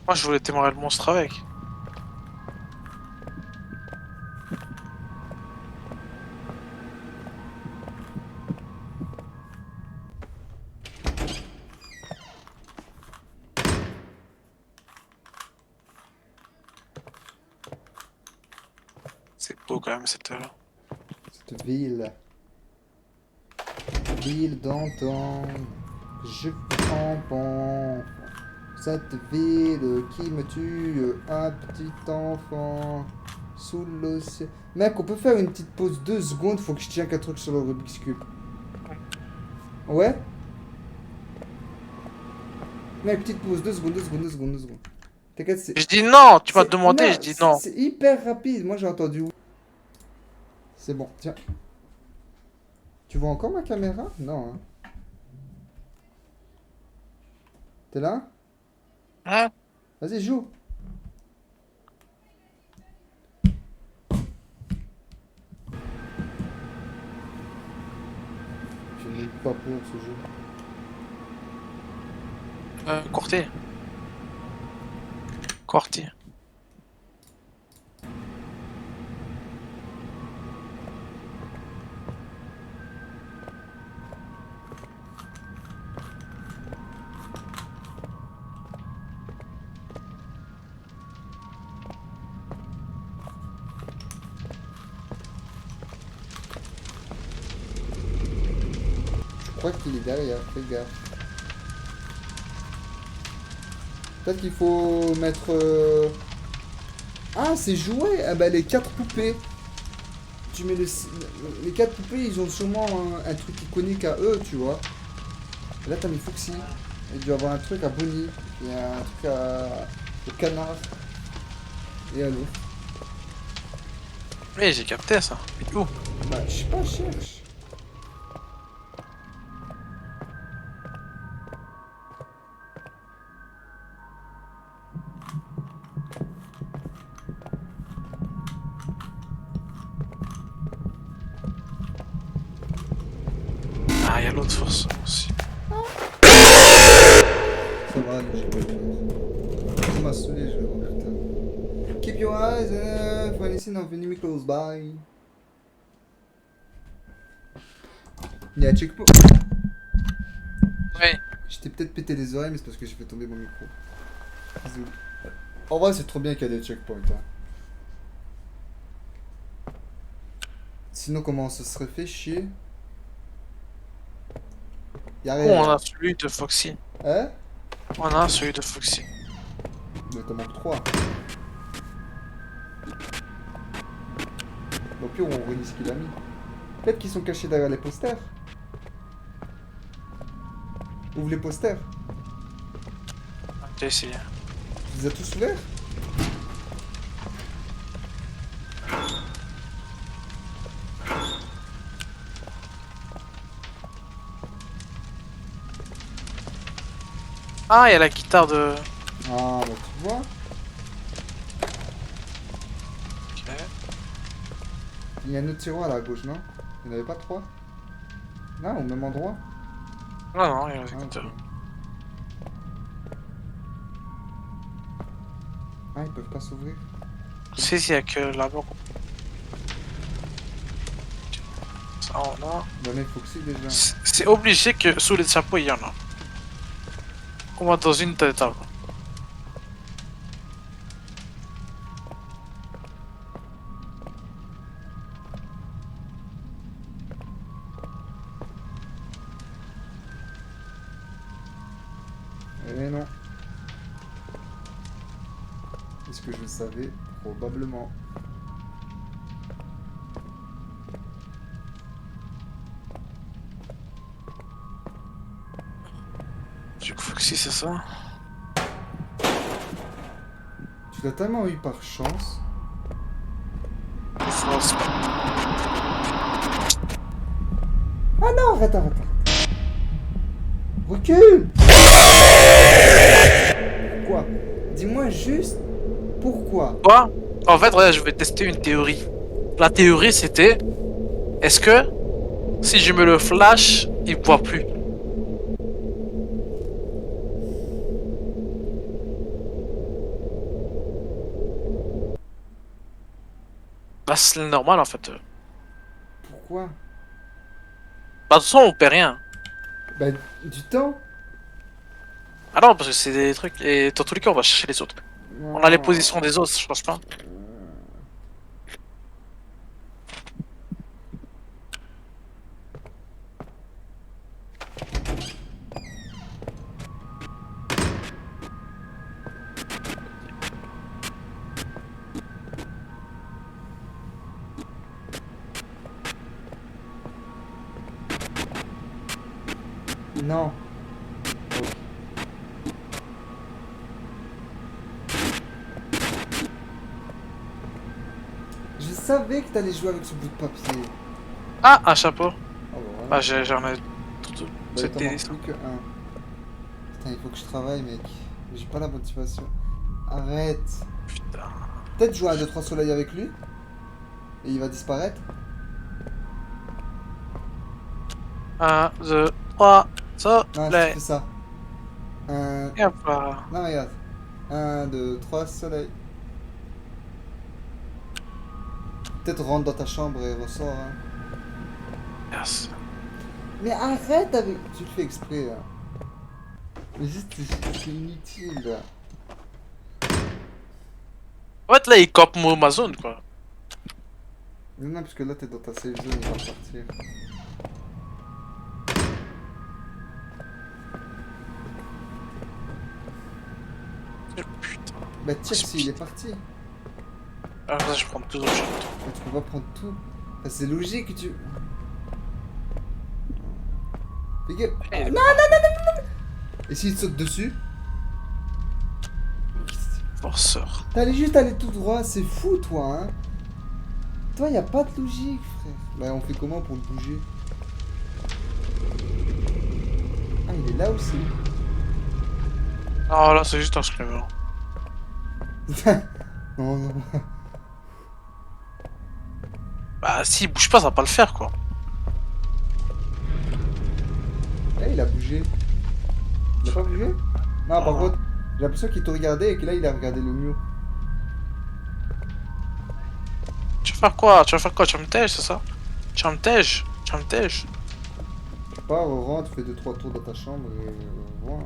Moi, je voulais démarrer le monstre avec. C'est beau quand même cette heure. Cette ville. Ville d'antan. Je comprends. Cette ville qui me tue. Un petit enfant. Sous l'océan. Mec, on peut faire une petite pause 2 secondes. Faut que je tienne qu'un truc sur le Rubik's Cube. Ouais? Mec, petite pause 2 secondes, 2 secondes, 2 secondes, 2 secondes. T'inquiète, c'est. Je dis non, tu m'as c'est- demandé, je dis non. C'est hyper rapide. Moi, j'ai entendu. C'est bon, tiens. Tu vois encore ma caméra? Non, hein. T'es là? Hein? Vas-y, joue. Je n'ai pas peur ce jeu. Courtier. Courtier. Je crois qu'il est derrière, fais gaffe. Peut-être qu'il faut mettre... Ah, c'est joué. Ah bah les 4 poupées. Tu mets les 4 poupées, ils ont sûrement un truc iconique à eux, tu vois. Et là, t'as mis Foxy. Et tu vas avoir un truc à Bonnie. Il y a un truc au canard. Et à l'eau. Oui, j'ai capté ça. Et où? Bah, je sais pas, cherche. Ah, il y a l'autre force aussi. Ça va, allez, j'ai pas peur. Ça m'a saoulé, je vais voir, putain. Keep your eyes for anything of enemy close by. Il y a un checkpoint. Oui. Je t'ai peut-être pété les oreilles, mais c'est parce que j'ai fait tomber mon micro. Désolé. En vrai, c'est trop bien qu'il y a des checkpoints. Hein. Sinon, comment on se serait fait chier? Y'a Oh, rien. on a celui de Foxy. Hein? On a celui de Foxy. Mais t'en manques 3. Au pire, on relit ce qu'il a mis. Peut-être qu'ils sont cachés derrière les posters. Ouvre les posters. J'ai essayé. Tu les as tous ouverts? Ah, il y a la guitare de... Ah, bah tu vois. Ok. Il y a un autre tiroir là à gauche, non? Il n'y en avait pas 3? Non, au même endroit? Non, non, il y a la Ah, ok. guitare. Ah, ils peuvent pas s'ouvrir. Si, il y a que là-bas. Ça, on a... Bah, mais faut que c'est déjà. C'est obligé que sous les chapeaux, il y en a. Au moins dans une des tables. Eh non. Est-ce que je le savais? Probablement. Du coup, Foxy, c'est ça. Tu l'as tellement eu par chance. France. Ah non, arrête, arrête, arrête. Recule. Pourquoi? Dis-moi juste pourquoi. Quoi? En fait, regarde, je vais tester une théorie. La théorie, c'était... Est-ce que... Si je me le flash, il voit plus? Bah, c'est normal, en fait. Pourquoi? Bah, de toute façon, on perd rien. Bah, du temps. Ah non, parce que c'est des trucs... Et dans tous les cas, on va chercher les autres. On a les Non. positions des autres, je pense pas. Non. Je savais que t'allais jouer avec ce bout de papier. Ah, un chapeau. Oh, bah, voilà. Ah, j'en ai... tout. Bah, C'était... il t'en manque plus que un. Putain, il faut que je travaille, mec. J'ai pas la motivation. Arrête. Putain... Peut-être jouer à 2-3 soleils avec lui. Et il va disparaître. 1, 2, 3, Non, si tu soleil. fais ça. Et hop là. Non, regarde. 1, 2, 3 soleils. Peut-être rentre dans ta chambre et ressort. Hein. Yes. Mais arrête avec... Tu le fais exprès, là. Mais juste, c'est inutile, là. En fait, là, il cope ma zone, quoi. Non, non, parce que là, t'es dans ta safe zone, il va repartir. Oh, putain. Bah, tire si, il est parti. Ah, ça, je prends plus autre chose. Mais tu peux pas prendre tout. Enfin, c'est logique que tu... Fais gaffe. Eh, Ah, non, non, non, non, non. Et s'il te saute dessus? Forceur. T'allais juste aller tout droit, c'est fou, toi, hein. Toi, y a pas de logique, frère. Bah, on fait comment pour le bouger? Ah, il est là aussi. Ah là, c'est juste un screamer. Non, non. Bah, s'il bouge pas, ça va pas le faire, quoi. Eh, il a bougé. Il a pas bougé? Non, par Non. contre, j'ai l'impression qu'il te regardait et que là, il a regardé le mur. Tu vas faire quoi? Tu vas faire quoi? Tu vas me tège, c'est ça? Tu vas me tège? Tu vas me tège? Je sais pas, rentre, fais 2-3 tours dans ta chambre et voilà.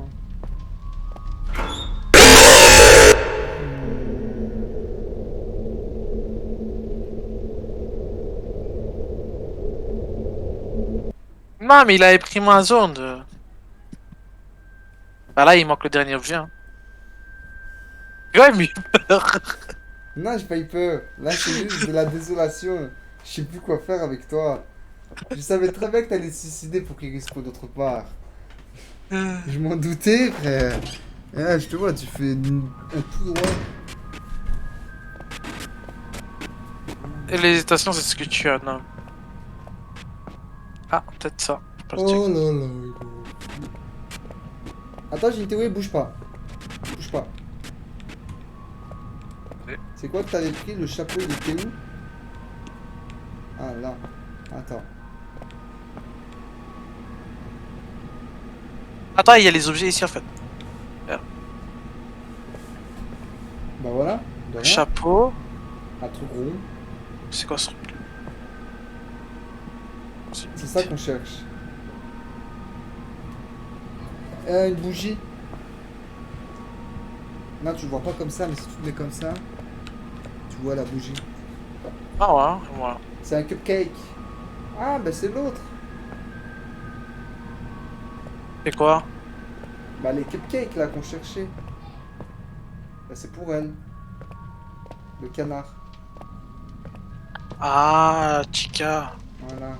Non, mais il avait pris ma zone de... Bah là, il manque le dernier objet, hein. Ouais, mais... Non, j'ai pas eu peur. Là, c'est juste de la désolation. Je sais plus quoi faire avec toi. Je savais très bien que t'allais te suicider pour qu'il risque d'autre part. Je m'en doutais, frère. Ah, je te vois, tu fais un tout droit. Et l'hésitation, c'est ce que tu as, non. Ah, peut-être ça. Faut pas le check. Oh là là. Attends, j'ai une théorie, bouge pas. Bouge pas. Oui. C'est quoi que t'avais pris? Le chapeau, il était où? Ah, là. Attends. Attends, il y a les objets ici, en fait. Bah voilà. De rien. Chapeau. Un truc rond. C'est quoi ce truc? C'est ça qu'on cherche. Une bougie. Non, tu le vois pas comme ça, mais si tu le mets comme ça, tu vois la bougie. Ah ouais, voilà. C'est un cupcake. Ah, bah c'est l'autre. C'est quoi? Bah les cupcakes là qu'on cherchait. Bah c'est pour elle. Le canard. Ah, Chica. Voilà.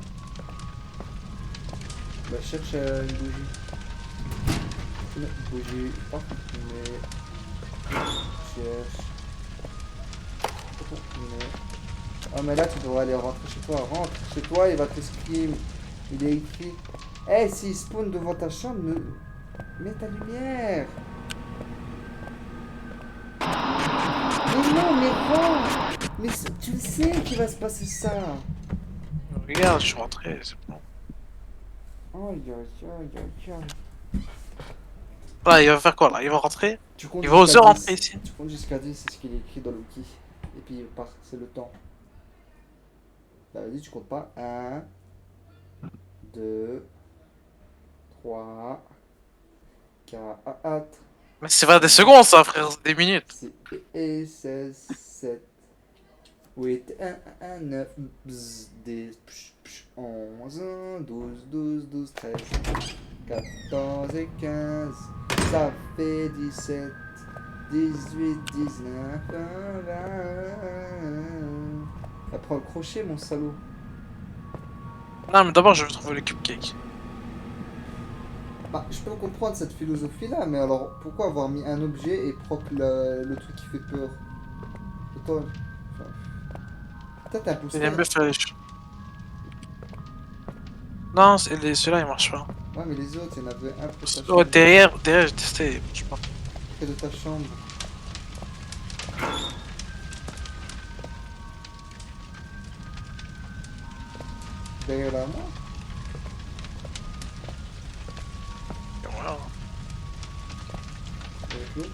Bah cherche une bougie. Une bougie. Oh, mais... Cherche. Oh mais là tu devrais aller rentrer chez toi. Rentre chez toi, il va te scream. Il est écrit. Eh, s'il spawn devant ta chambre, mets ta lumière. Mais non, mais rentre. Mais tu le sais qu'il va se passer ça. Regarde, je suis rentré, c'est bon. Aïe, aïe, aïe, aïe, aïe. Là, il va faire quoi, là? Il va rentrer? Tu comptes Il va oser jusqu'à rentrer 10. ici? Tu comptes jusqu'à 10, c'est ce qu'il est écrit dans l'outil. Et puis il part, c'est le temps. Bah vas-y, tu comptes pas. 1, 2, 3, 4, Mais c'est pas des secondes, ça, frère, c'est des minutes. 6, 16, 7, 8, 1, 9, 10, 11, 12, 12, 12, 13, 14 et 15. Ça fait 17, 18, 19, 20. Apprends le crochet, mon salaud. Non, mais d'abord, je vais trouver le cupcake. Bah, je peux comprendre cette philosophie-là, mais alors pourquoi avoir mis un objet et proc le truc qui fait peur? Toi, enfin, peut-être un Il aime poster. bien faire les choses. Non, celui-là, il marche pas. Ouais, mais les autres, il y en avait un près de ta Oh, chambre. derrière, j'ai testé, je sais pas. Près de ta chambre. Derrière l'armoire. Et voilà. Avec l'autre.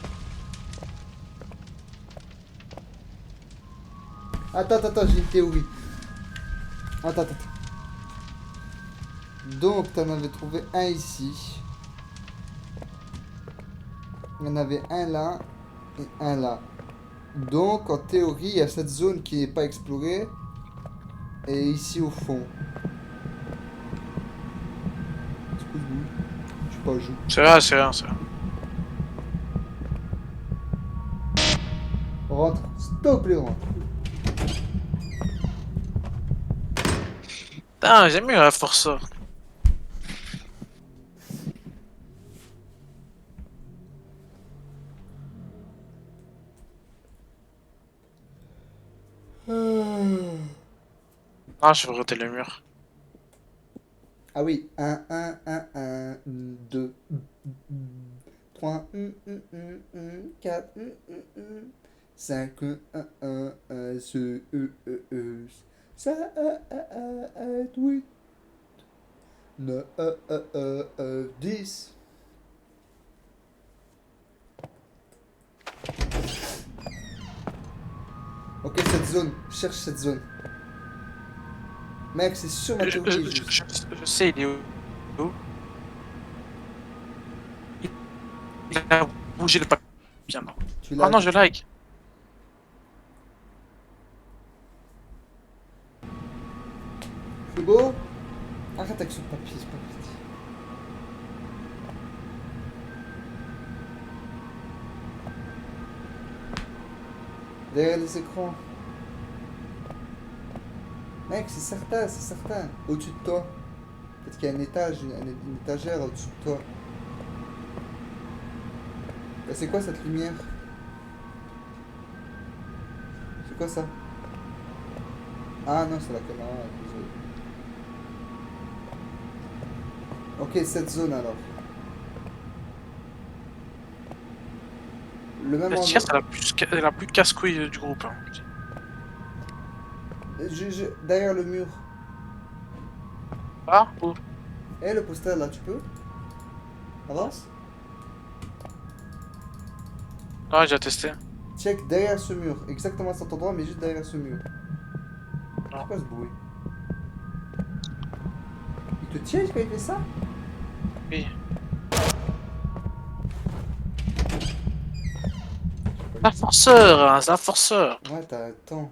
Attends, j'ai une théorie. Attends. Donc, t'en avais trouvé un ici. Il y en avait un là et un là. Donc, en théorie, il y a cette zone qui n'est pas explorée. Et ici au fond. Excuse-moi. Je sais pas, je joue. C'est rien, c'est rien, c'est rien. Rentre. S'il te plaît, rentre. Putain, j'aime mieux la force. Ah, je vais regarder le mur. Ah oui, 1, 2, 3, 4, 5, 6, 7, 8, 9, 10. Ok, cette zone, cherche cette zone. Mec, c'est sûr, ma théorie est juste. Je sais, il est où? Il a bougé le papier. Bien. Tu Ah l'as. non, je like. C'est beau? Arrête avec ce papier, c'est pas petit. Derrière les écrans. Mec, c'est certain, c'est certain. Au-dessus de toi. Peut-être qu'il y a un étage, une étagère au-dessus de toi. Bah, c'est quoi cette lumière? C'est quoi ça? Ah non, c'est la caméra. Désolé. Ok, cette zone alors. Le même La endroit. tienne, c'est la plus casse-couille du groupe. Hein. Derrière le mur. Ah, où? Eh, le poster là, tu peux? Avance. Non, j'ai déjà testé. Check derrière ce mur. Exactement à cet endroit, mais juste derrière ce mur. Non. C'est quoi ce bruit? Il te tient quand il fait ça? Oui. Un forceur, hein, c'est un forceur. Ouais, t'as le temps.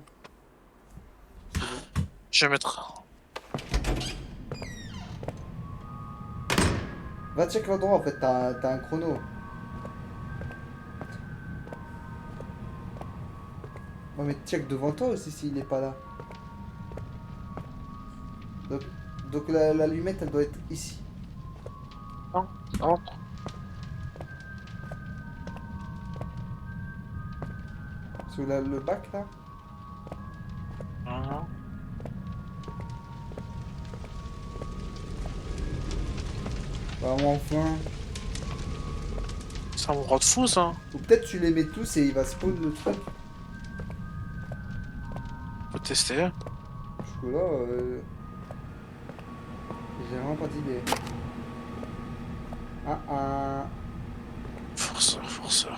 Je vais mettre. Va check l'endroit en fait, t'as un chrono. Ouais, mais check devant toi aussi s'il est pas là. Donc l'allumette elle doit être ici. Non. Sur le bac là. Non. Bah, enfin. Ça me rend fou, ça. Ou peut-être tu les mets tous et il va spawn le truc. Faut tester. Jusque là, j'ai vraiment pas d'idée. Ah. Forceur.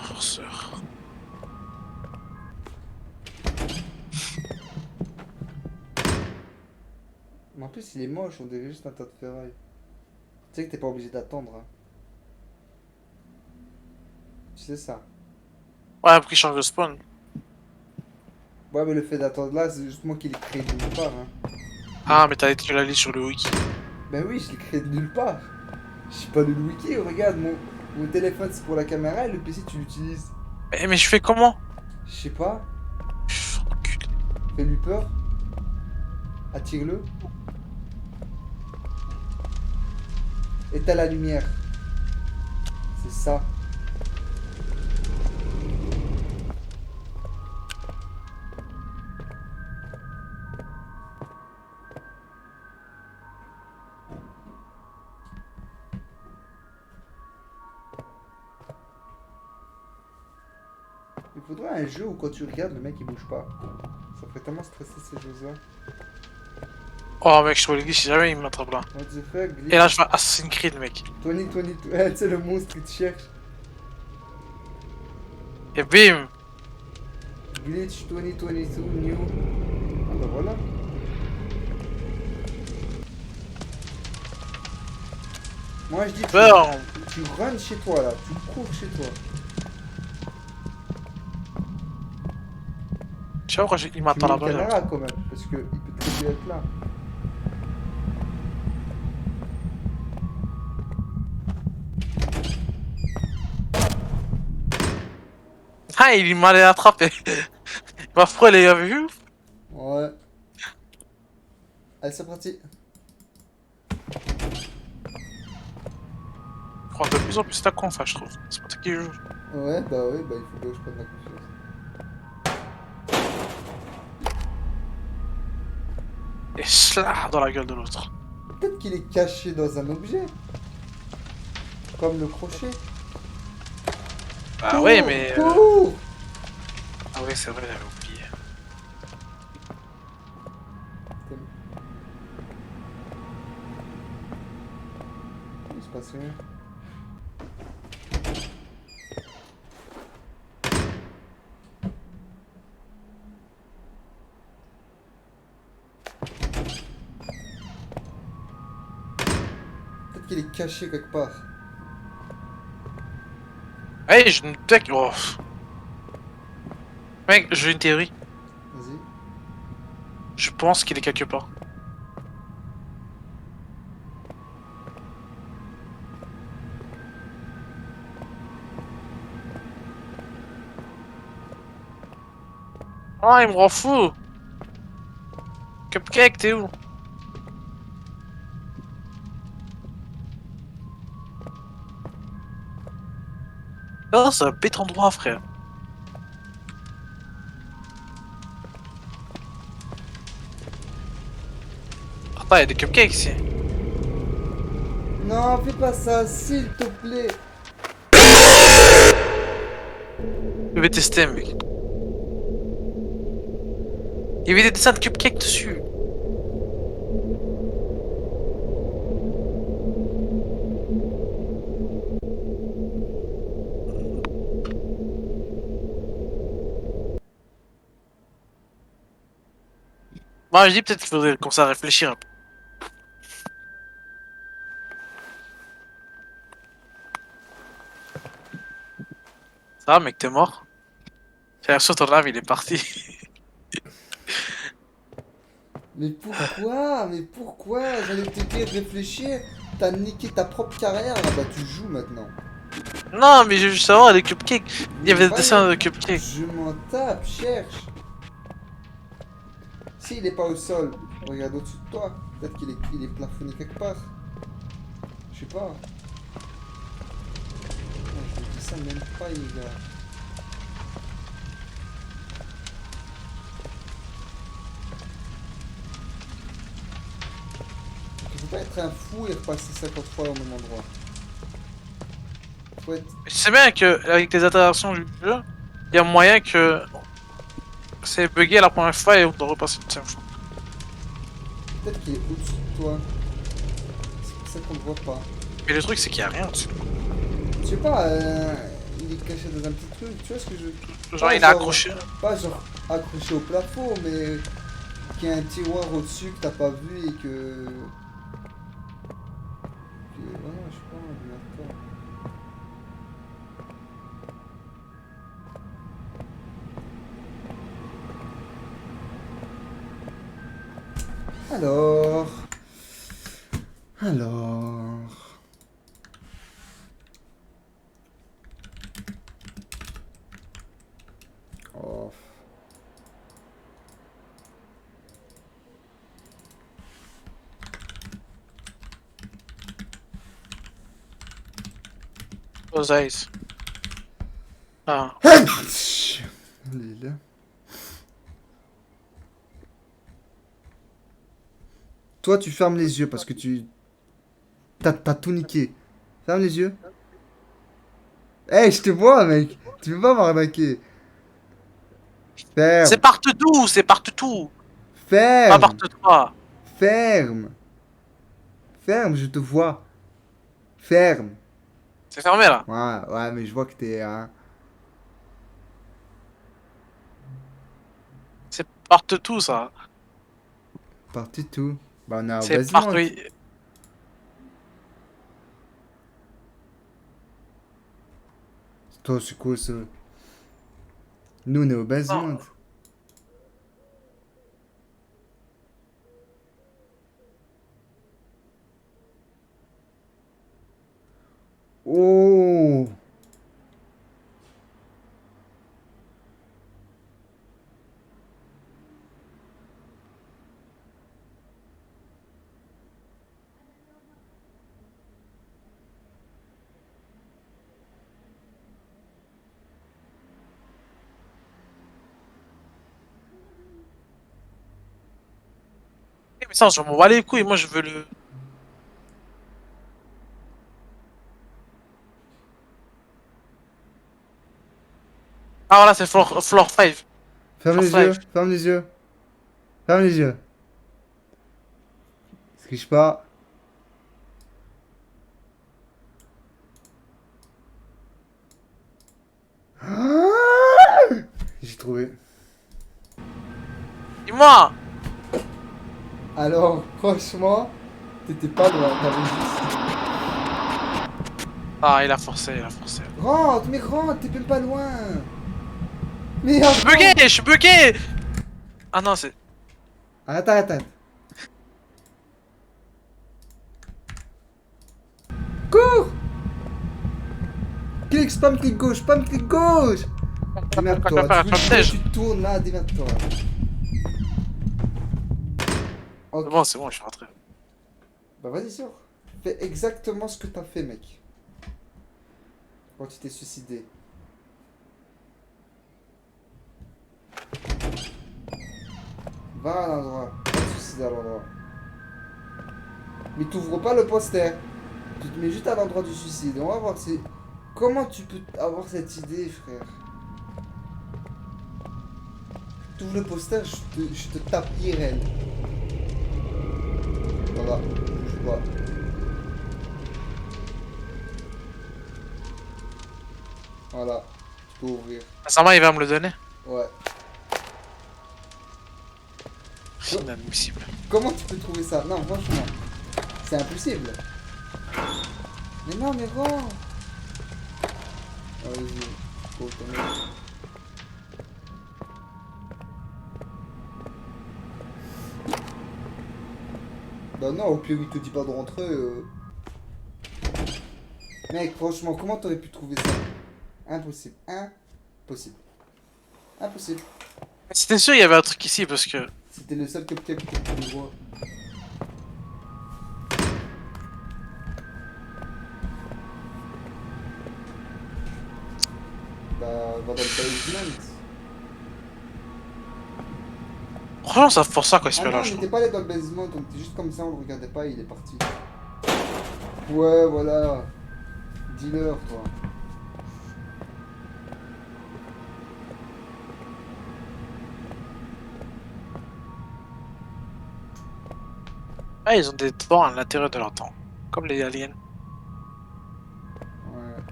Mais en plus il est moche, on dirait juste un tas de ferraille. Tu sais que t'es pas obligé d'attendre. Hein. Tu sais ça. Ouais, après il change de spawn. Ouais, mais le fait d'attendre là, c'est juste moi qui l'ai créé de nulle part. Hein. Ah, mais t'as été la liste sur le wiki. Ben oui, je l'ai créé de nulle part. Je suis pas lu le wiki, regarde, mon téléphone c'est pour la caméra et le PC tu l'utilises. Mais je fais comment? Je sais pas, Pff, enculé. fais-lui peur. Attire-le. Et t'as la lumière. C'est ça. Il faudrait un jeu où quand tu regardes le mec il bouge pas. Ça ferait tellement stresser ces choses-là. Oh, mec, je te le dis, si jamais il m'attrape là. What the fuck, Et là, je fais Assassin's Creed, mec. 20, tu sais le monstre il te cherche. Et bim! Glitch 2022 new. Ah bah voilà. Moi je dis Burn! tu runs chez toi là, tu cours chez toi. Tu vois pourquoi il Tu m'attend mets une là-bas? Là. caméra quand même, parce que il peut très bien être là. Ah, il m'a attrapé. Ma frère, il avait vu? Ouais. Allez c'est parti. Je prends de plus en plus ta conf, je trouve. C'est pas toi qui joue. Ouais, bah il faut que je prenne la confiance. Yes. slap dans la gueule de l'autre. Peut-être qu'il est caché dans un objet. Comme le crochet. Ah ouais, mais. Cours. Ah ouais, c'est vrai, j'avais oublié. Il se passe rien. Peut-être qu'il est caché quelque part. Hey, je me doutais que. Oh. Mec, j'ai une théorie. Vas-y. Je pense qu'il est quelque part. Ah, il me rend fou! Cupcake, t'es où? Oh, c'est un bête endroit, frère. Attends, il y a des cupcakes ici. Non, fais pas ça, s'il te plaît. Je vais tester, mec. Il y avait des dessins de cupcakes dessus. Moi, je dis peut-être qu'il faudrait commencer à réfléchir un peu. Ça va, mec, t'es mort? J'ai l'impression que ton âme, il est parti. Mais pourquoi? Mais pourquoi? J'allais te dire réfléchir. T'as niqué ta propre carrière. Ah bah tu joues maintenant. Non, mais je veux juste savoir, les cupcakes. Il y avait des Va, dessins de cupcakes. Je m'en tape, cherche. S'il est pas au sol, regarde au-dessus de toi. Peut-être qu'il est plafonné quelque part. Je sais pas. Non, je dis ça même pas, les gars. Il faut pas être un fou et repasser 50 fois au même endroit. Faut être... Tu sais bien que avec les interactions du jeu, il y a moyen que c'est bugué la première fois et on doit repasser une deuxième fois. Peut-être qu'il est au-dessus de toi. C'est pour ça qu'on le voit pas. Mais le truc, c'est qu'il y a rien dessus. Je sais pas, il est caché dans un petit truc, tu vois ce que je... Genre, Pas il est accroché. Pas genre accroché au plafond, mais qu'il y a un tiroir au-dessus que t'as pas vu et que... Voilà, je sais pas, attends. Alors... Alors... Oh... Aux eyes. Ah. Allez, là. Toi, tu fermes les yeux parce que tu... T'as tout niqué. Ferme les yeux. Hey, je te vois, mec. Tu peux pas m'arnaquer. C'est Ferme. partout, c'est partout. Pas Ferme. partout toi. Ferme. Ferme, je te vois. Ferme. C'est fermé là. Ouais, ouais, mais je vois que t'es... Hein, C'est partout ça. parti tout. Bah, on est au C'est basement. partout. Toi, c'est quoi ça? Nous, on est au basement. Non. Oh! mais ça, je m'en bats les couilles, moi je veux le. Ah voilà, c'est floor 5. Ferme les Floor yeux, 5. ferme les yeux. Ferme les yeux. Triche pas. Ah, j'ai trouvé. Dis-moi. Alors, franchement, t'étais pas loin, t'avais juste... Ah, il a forcé, il a forcé. Rentre, mais rentre, t'es même pas loin. Mais Je suis bugué, je suis bugué. Ah non, c'est. Arrête, arrête, arrête. Cours. Clic, spam, clic gauche. Démerde-toi, Faire un tu, flemme-neige. tu tournes là, démerde-toi. Ok, C'est bon, je suis rentré. bah vas-y, sors. Fais exactement ce que t'as fait, mec. Quand tu t'es suicidé. Va à l'endroit. Va te suicider à l'endroit. Mais t'ouvres pas le poster. Tu te mets juste à l'endroit du suicide. On va voir si... Comment tu peux avoir cette idée, frère? T'ouvres le poster, je te tape IRL. Voilà, bouge pas. Voilà, tu peux ouvrir. Sincèrement, il va me le donner. Ouais. C'est inadmissible. Comment tu peux trouver ça? Non, franchement. C'est impossible. Mais non, mais rends. Ah, vas-y. Faut tourner. Bah non, au pire, il te dit pas de rentrer. Mec, franchement, comment t'aurais pu trouver ça? Impossible. Impossible. Impossible. C'était sûr, il y avait un truc ici parce que. C'était le seul cupcake que tu pouvais voir. Bah, va dans le basement. Franchement, ça force ça quand il se Ah fait non, là, on je n'était trouve. pas allé dans le basement, donc t'es juste comme ça, on le regardait pas, il est parti. Ouais, voilà. Dealer, toi. Ah, ils ont des dents à l'intérieur de leur dents. Comme les aliens. Ouais.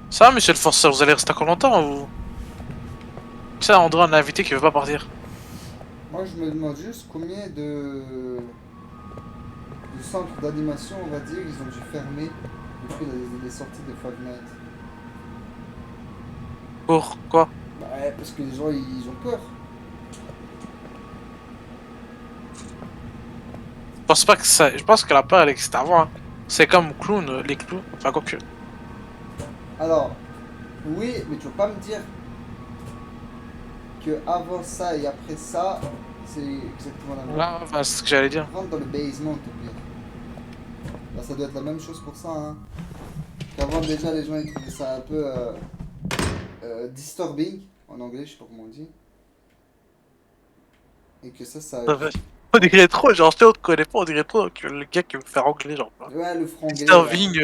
Ça va, monsieur le forceur, vous allez rester encore longtemps ou. Ça, on dirait un invité qui veut pas partir. Moi, je me demande juste combien de centres d'animation, on va dire, ils ont dû fermer depuis les sorties de Five Nights. Pour quoi? Bah, ouais, parce que les gens, ils ont peur. Je pense pas que ça. Je pense que la peur elle existe avant. Hein. C'est comme clown, les clowns. Enfin, quoi que. Alors, oui, mais tu vas pas me dire que avant ça et après ça, c'est exactement la même. Là, enfin, c'est ce que j'allais dire. Rentre dans le basement, au pire. Bah, ça doit être la même chose pour ça, hein. Qu'avant, déjà, les gens, ils trouvaient ça un peu disturbing, en anglais, je sais pas comment on dit. Et que ça... On dirait trop, genre, je te connais pas, on dirait trop que le gars qui veut faire anglais, genre. Ouais, le franglais. Disturbing,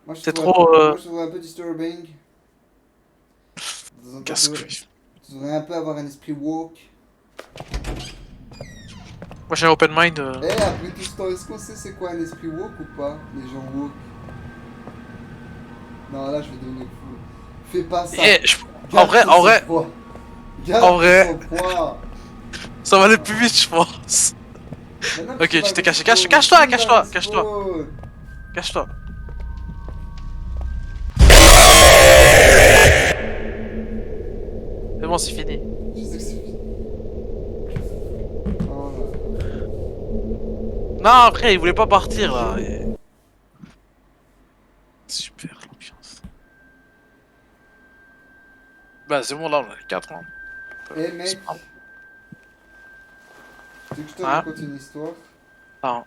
Moi, je c'est trouve trop. moi, je trouve un peu disturbing. De temps en temps, Casse-couille. tu devrais un peu avoir un esprit woke. Moi j'ai un open mind. Eh, après tout ce temps, est-ce qu'on sait c'est quoi un esprit woke ou pas? Les gens woke. Non, là, je vais devenir fou. Fais pas ça. Eh, Garde en ton vrai, sang-froid. Garde en vrai. ton sang-froid. ça va aller plus vite, je pense. Maintenant Ok, que tu t'es caché. vas Cache-toi, respawn, cache-toi, tu vas cache-toi. respawn. Cache-toi. C'est bon, c'est fini. Je sais que c'est fini. Oh là là. Non, après, il voulait pas partir là. Super l'ambiance. Bah, c'est bon, là, on a les 4 ans. Eh mec, tu veux que je te Ah. raconte une histoire? Non.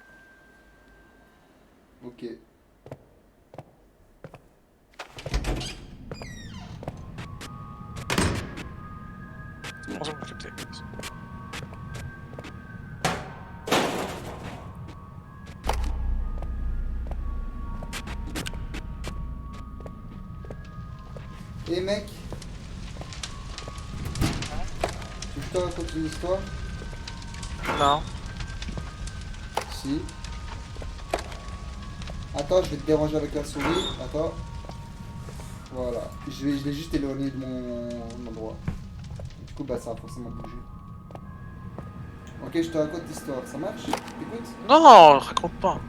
Ok. pense que vous captez. Et mec, tu veux que je te raconte une histoire? Non. Si. Attends, je vais te déranger avec la souris. Attends. Voilà. Je l'ai juste éloigné de mon endroit. Du coup, bah ça a forcément bougé. Ok, je te raconte l'histoire. Ça marche? Écoute. Non, raconte pas.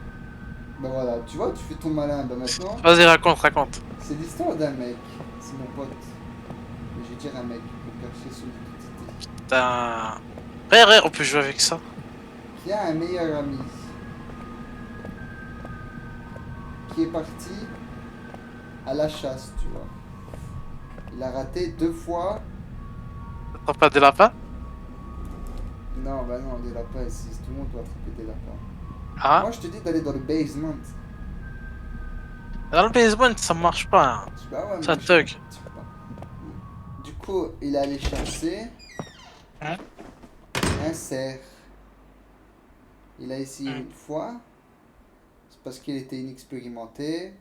Bah voilà, tu vois, tu fais ton malin. Bah maintenant, Vas-y, raconte. c'est l'histoire d'un mec. C'est mon pote. Mais je vais dire un mec pour cacher son identité. Putain. Frère, on peut jouer avec ça. Qui a un meilleur ami. Qui est parti à la chasse, tu vois. Il a raté 2 fois. T'as pas des lapins? Non, bah non, des lapins, si tout le monde doit attraper des lapins. Ah? Moi, je te dis d'aller dans le basement. Dans le basement, ça marche pas. Hein. Je dis, bah ouais, Ça mais thug. tu peux pas. Du coup, il est allé chasser Hein? un cerf. Il a essayé Hein? une fois. C'est parce qu'il était inexpérimenté.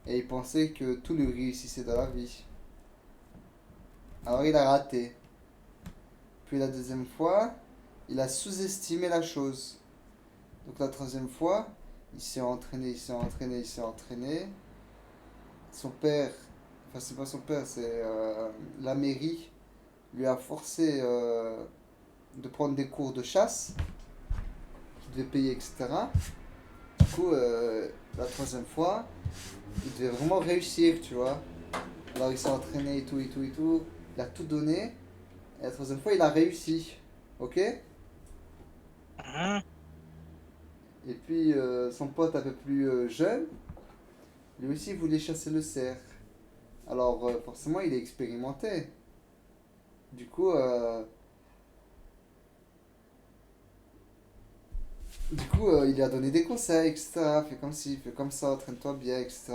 Et il pensait que tout lui réussissait dans la vie. Alors il a raté. Puis la deuxième fois, il a sous-estimé la chose. Donc la troisième fois, il s'est entraîné. Son père, enfin c'est pas son père, c'est la mairie lui a forcé de prendre des cours de chasse, qu'il devait payer, etc. Du coup, la troisième fois, il devait vraiment réussir, tu vois. Alors il s'est entraîné et tout. Il a tout donné. Et la troisième fois, il a réussi. Ok? Hein? Et puis, son pote un peu plus jeune, lui aussi voulait chasser le cerf. Alors, forcément, il est expérimenté. Du coup, il lui a donné des conseils, etc. Fais comme ci, fais comme ça, entraîne-toi bien, etc.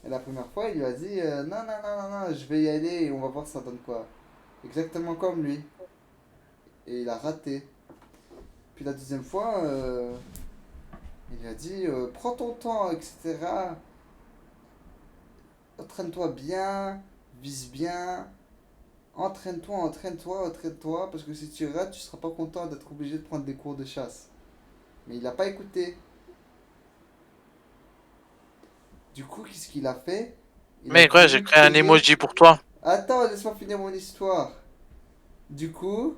Et la première fois, il lui a dit non, je vais y aller et on va voir ça donne quoi. Exactement comme lui. Et il a raté. Puis la deuxième fois, il lui a dit prends ton temps, etc. Entraîne-toi bien, vise bien. Entraîne-toi, parce que si tu rates, tu seras pas content d'être obligé de prendre des cours de chasse. Mais il n'a pas écouté. Du coup, qu'est-ce qu'il a fait? Mais quoi, j'ai créé un emoji pour toi. Attends, laisse-moi finir mon histoire. Du coup,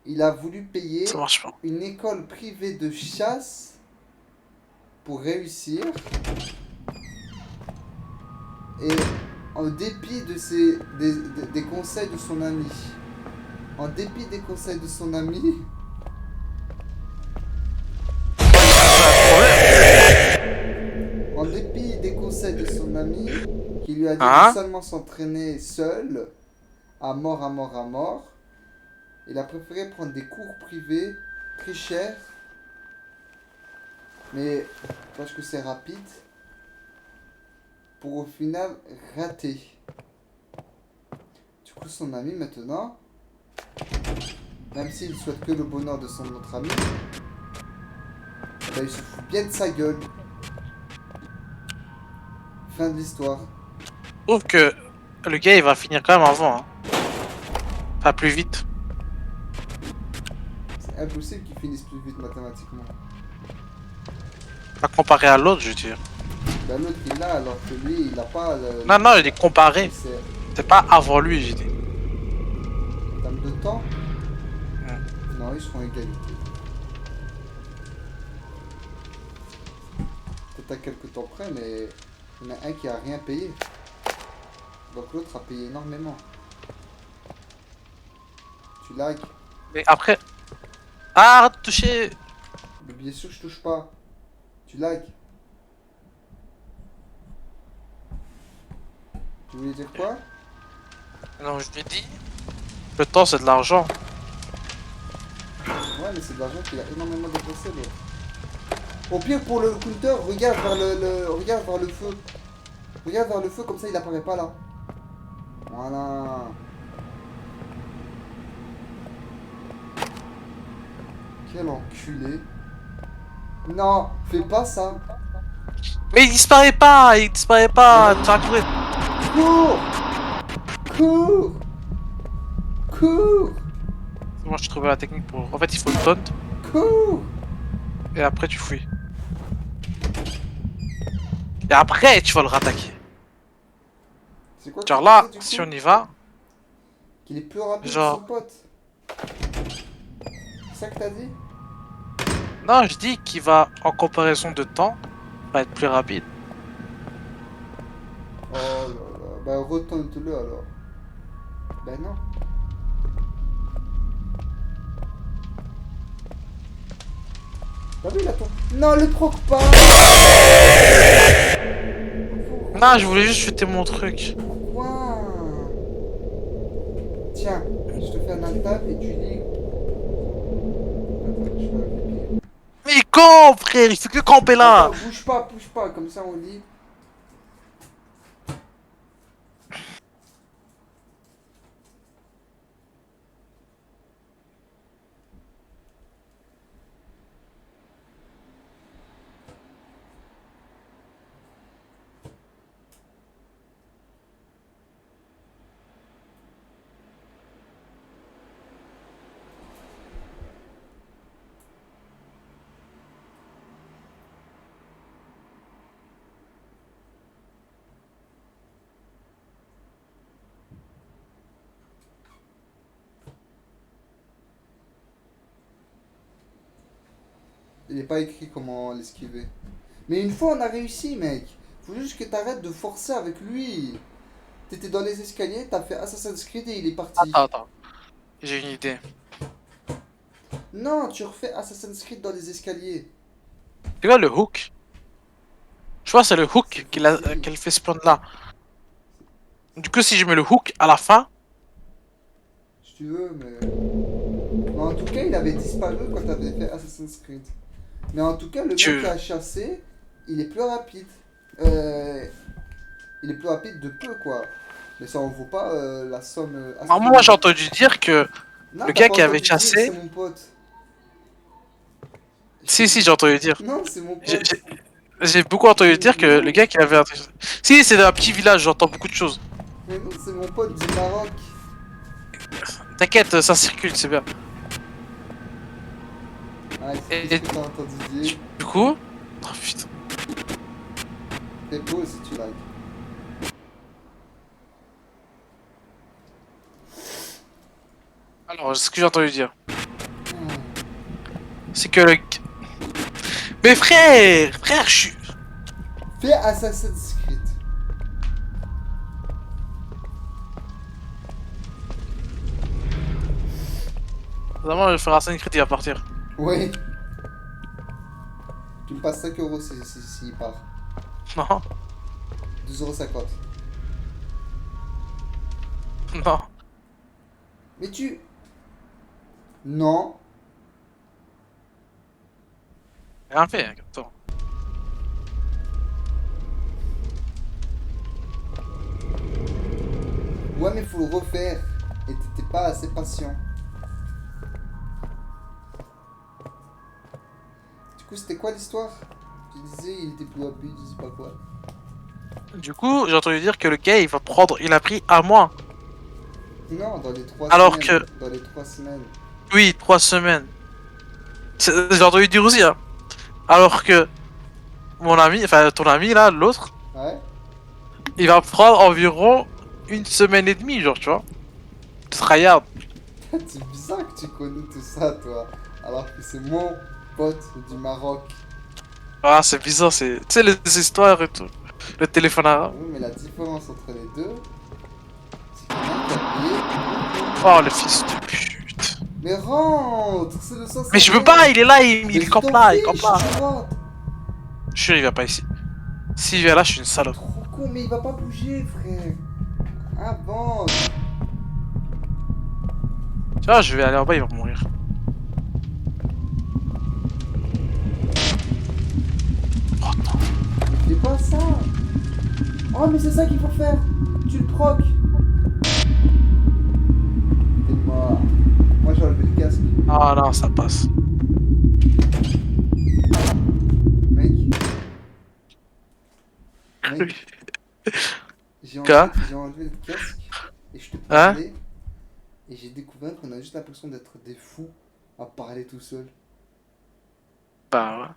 il a voulu payer Ça marche pas. une école privée de chasse pour réussir. Et en dépit de des conseils de son ami, qui lui a dit Hein? de seulement s'entraîner seul, à mort, il a préféré prendre des cours privés très chers, mais parce que c'est rapide, pour au final rater. Du coup, son ami maintenant, même s'il souhaite que le bonheur de son autre ami, bah, il se fout bien de sa gueule. Fin de l'histoire. Je trouve que le gars, il va finir quand même avant. Hein. Pas plus vite. C'est impossible qu'il finisse plus vite mathématiquement. Pas comparé à l'autre, je veux dire. Bah, l'autre il l'a, alors que lui il a pas. Non, il est comparé. C'est pas avant lui, j'ai dit. En termes de temps, Hmm. non, ils seront égalité. Peut-être à quelques temps près, mais il y en a un qui a rien payé. Donc l'autre a payé énormément. Tu lags. Mais après. Ah, arrête de toucher. Mais bien sûr, je touche pas. Tu lags. Tu voulais dire quoi? Non, je l'ai dit. Le temps, c'est de l'argent. Ouais, mais c'est de l'argent qu'il a énormément dépensé, l'autre. Au pire, pour le counter, regarde vers le feu. Regarde vers le feu, comme ça il apparaît pas là. Voilà. Quel enculé. Non, fais pas ça. Mais il disparaît pas, il disparaît pas. Tu vas courir. Cours. Cours. Cours. Moi, je trouvais la technique pour. En fait, il faut le taunt Cours. et après tu fouilles. Et après, tu vas le rattaquer. C'est quoi Genre que là, tu disais, du si coup on y va, Qu'il est plus rapide Genre- que son pote. C'est ça que t'as dit? non, je dis qu'il va, en comparaison de temps, va être plus rapide. Oh là là. Bah retourne-le alors. Ben non. T'as vu là ton... Non, le proc pas. Non, je voulais juste chuter mon truc. Pourquoi? Tiens, je te fais un attaque et tu dis... Attends, je fais un pipi. Mais il campe, frère, il fait que camper là. Attends, bouge pas, comme ça on dit. Il n'est pas écrit comment l'esquiver. Mais une fois on a réussi, mec. Faut juste que t'arrêtes de forcer avec lui. T'étais dans les escaliers, t'as fait Assassin's Creed et il est parti. Attends. J'ai une idée. Non, tu refais Assassin's Creed dans les escaliers. Tu vois le hook? Je vois, c'est le hook qu'elle fait spawn là. Du coup, si je mets le hook à la fin, Si tu veux, mais... En tout cas, il avait disparu quand t'avais fait Assassin's Creed. Mais en tout cas, le mec qui a chassé, il est plus rapide. Il est plus rapide de peu, quoi. Mais ça en vaut pas la somme... moi j'ai entendu dire que Non, le t'as gars pas qui avait entendu dire, chassé- C'est mon pote. Si, j'ai entendu dire. Non, c'est mon J'ai- pote. J'ai beaucoup entendu dire que le gars qui avait... Si, c'est dans un petit village, j'entends beaucoup de choses. Mais non, c'est mon pote du Maroc. T'inquiète, ça circule, c'est bien. Ah, Et- c'est ce que t'as entendu dire. Du coup... Oh putain. T'es beau si tu likes. Alors, ce que j'ai entendu dire, c'est que le... Mais frère, je suis... Fais Assassin's Creed. Vraiment, je vais faire Assassin's Creed, il va partir. Oui. Tu me passes 5 euros s'il part. Non, 2,50 €. non. Mais tu... Non. Rien fait, hein, attends. Ouais, mais faut le refaire. Et t'étais pas assez patient. Du coup, c'était quoi l'histoire? Tu disais il était plus rapide, je sais pas quoi. Du coup, j'ai entendu dire que le gars, il va prendre... Il a pris un mois. Non, dans les 3 Alors semaines. Dans les 3 semaines. Oui, 3 semaines. J'ai entendu dire aussi, hein. Alors que... Mon ami, enfin ton ami là, l'autre, Ouais. il va prendre environ 1 semaine et demie, genre, tu vois. Tryhard. C'est bizarre que tu connais tout ça, toi. Alors que c'est mon pote du Maroc. Ah, c'est bizarre, c'est... Tu sais, les histoires et tout. Le téléphone arabe. Oui, mais la différence entre les deux, c'est qu'il y en a qui a payé. Oh, le fils de pute. Mais rentre, c'est le sens. Mais je peux pas, il est là, il campe là, il campe là. Je suis sûr, il va pas ici. S'il vient là, je suis une salope. Trop con, mais il va pas bouger, frère. Ah bon. Tu vois, je vais aller en bas, il va mourir. Oh non. Mais fais pas ça. Oh, mais c'est ça qu'il faut faire. Tu le proques. T'es mort. Moi, j'ai enlevé le casque. Ah non, ça passe. cas. J'ai enlevé le casque et je te Hein? parlais. Et j'ai découvert qu'on a juste l'impression d'être des fous à parler tout seul. Bah ouais.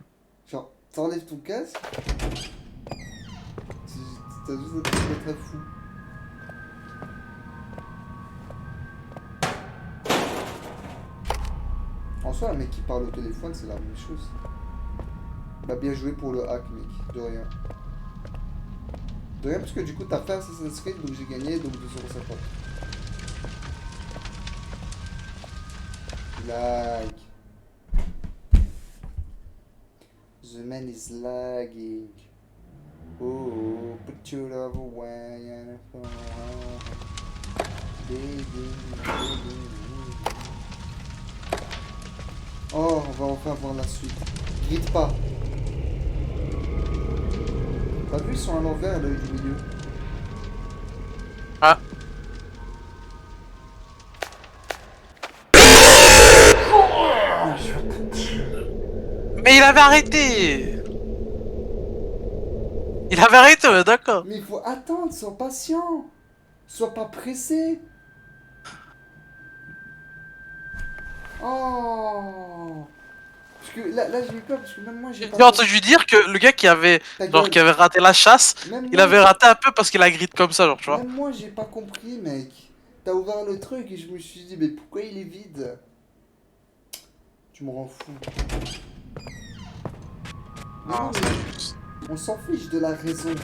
Genre, t'enlèves ton casque, t'as juste l'impression d'être un fou. En soi, un mec qui parle au téléphone, c'est la même chose. Bah, bien joué pour le hack, mec. De rien. De rien, parce que du coup, t'as fait Assassin's Creed, donc j'ai gagné, donc 2,50€. Like. The man is lagging. Oh, put your love away and oh, on va enfin voir la suite. Grite pas. T'as vu, ils sont à l'envers, l'œil du milieu. Ah. Mais il avait arrêté. Il avait arrêté, ouais, d'accord. Mais il faut attendre, sois patient. Sois pas pressé. Oh. Parce que là j'ai eu peur, parce que même moi j'ai pas... J'ai entendu dire que le gars qui avait, Ta genre, gueule. qui avait raté la chasse, Même il moi, avait raté un peu parce qu'il a grid comme ça, genre, tu vois. même moi j'ai pas compris, mec. T'as ouvert le truc et je me suis dit, mais pourquoi il est vide? Tu me rends fou. Mais Non, non, c'est mais juste. on s'en fiche de la raison.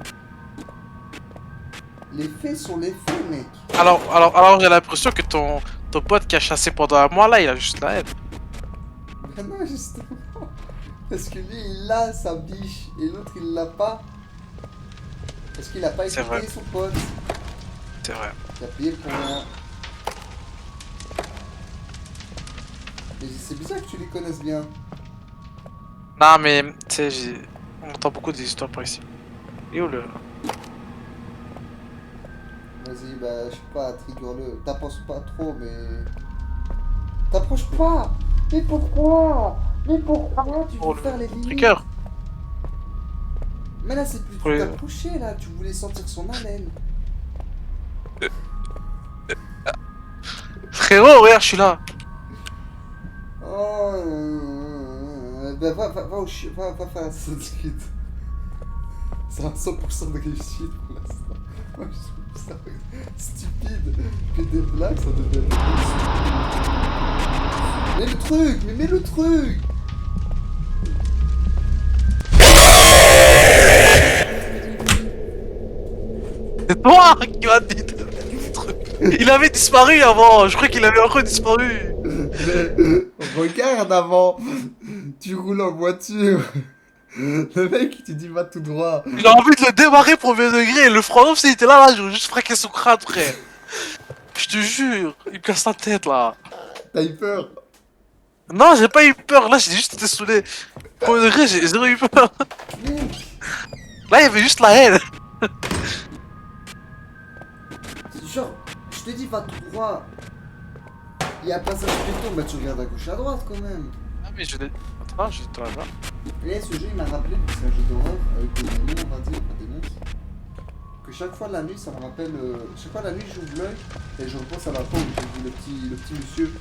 Les faits sont les faits, mec. Alors j'ai l'impression que ton pote qui a chassé pendant un mois là, il a juste la haine. Ben non, justement. Parce que lui, il a sa biche et l'autre, il l'a pas. Parce qu'il a pas C'est écouté vrai. son pote. C'est vrai. Il a payé pour rien. Mais c'est bizarre que tu les connaisses bien. Non, mais, tu sais, on entend beaucoup des histoires par ici. Et où le. Vas-y, bah, je sais pas, trigger-le. T'approches pas trop, mais... T'approches pas. Mais pourquoi? Mais pourquoi tu veux Oh, faire les le limites? trigger. Mais là, c'est plus Oui. tout t'approcher, là. Tu voulais sentir son haleine. Frérot, regarde, je suis là. Oh, bah, va au chien, va faire Assassin's Creed. C'est un 100% de réussite pour l'instant. Moi, je trouve ça stupide que des blagues, ça devienne... Mais le truc, mais mets le truc. C'est toi qui m'as dit de truc. Il avait disparu avant, je crois qu'il avait encore disparu. Mais regarde avant, tu roules en voiture. Le mec, il te dit va tout droit. Il a envie de le démarrer premier degré. Le front s'il était là, j'aurais juste fraqué son crâne, frère. Je te jure, il me casse la tête là. T'as eu peur. Non, j'ai pas eu peur, là j'ai juste été saoulé. Premier degré, j'ai zéro eu peur. Mec, Là, il y avait juste la haine. genre, je te dis va tout droit. Il y a un passage piéton, bah tu regardes à gauche à droite quand même. Ah, mais je l'ai. Attends, je te là. Et ce jeu, il m'a rappelé que c'est un jeu d'horreur avec des démons, on va dire, pas des monstres. Que chaque fois la nuit, ça me rappelle. Chaque fois la nuit, j'ouvre l'œil et je repense à la fois où j'ai vu le petit monsieur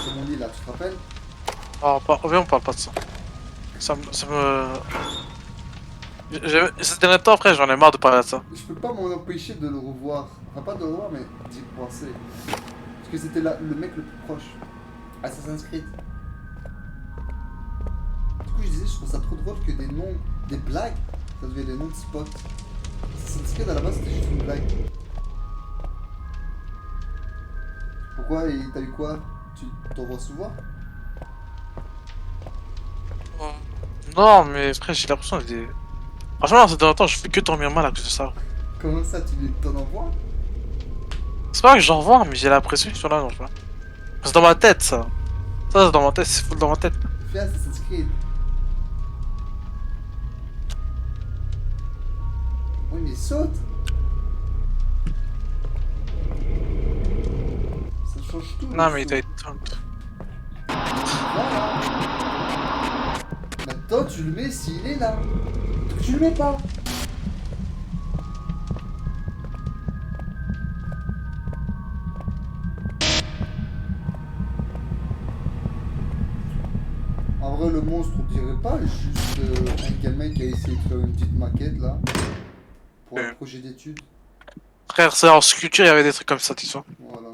sur mon lit là, tu te rappelles? Oh, on parle pas de ça. Ça me. Ces derniers temps, après, j'en ai marre de parler de ça. Je peux pas m'en empêcher de le revoir. Enfin, pas de le revoir, mais d'y penser. Parce que c'était le mec le plus proche. Assassin's Creed. Du coup, je disais, je trouve ça trop drôle que des noms, des blagues, ça devient des noms de spots. Assassin's Creed à la base, c'était juste une blague. Pourquoi? Et t'as eu quoi? Tu t'en vois souvent? Non, mais frère, j'ai l'impression que franchement, ces derniers temps, je fais que dormir mal à cause de ça. Comment ça, tu t'en envoies? C'est pas que j'en vois, mais j'ai l'impression qu'ils sont là, non, tu vois. C'est dans ma tête, ça. Ça, c'est dans ma tête, c'est full dans ma tête. Fais Assassin's Creed. Oui, mais saute! Ça change tout. Non, le mais il saut. doit être. Voilà. Maintenant, tu le mets s'il est là. Tu le mets pas. vrai, le monstre, on dirait pas juste un gamin qui a essayé de faire une petite maquette là. Pour un projet d'étude. Frère, c'est en sculpture, il y avait des trucs comme ça, tu vois. Voilà.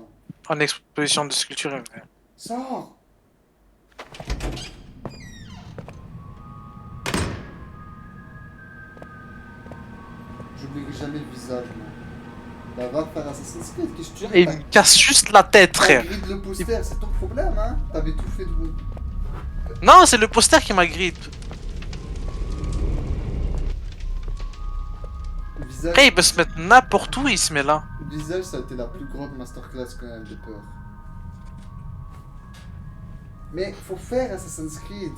En exposition de sculpture, il y avait... Sors! J'oublierai jamais le visage, moi. Bah, va faire Assassin's Creed, qu'est-ce que tu Et dis? il me casse juste la tête, T'as frère. grid le poster, c'est ton problème, hein? T'avais tout fait de bon. Non, c'est le poster qui m'a grillé. Le visage, Après, il peut se mettre n'importe où, il se met là. le visage, ça a été la plus grande masterclass quand même de peur. Mais faut faire Assassin's Creed.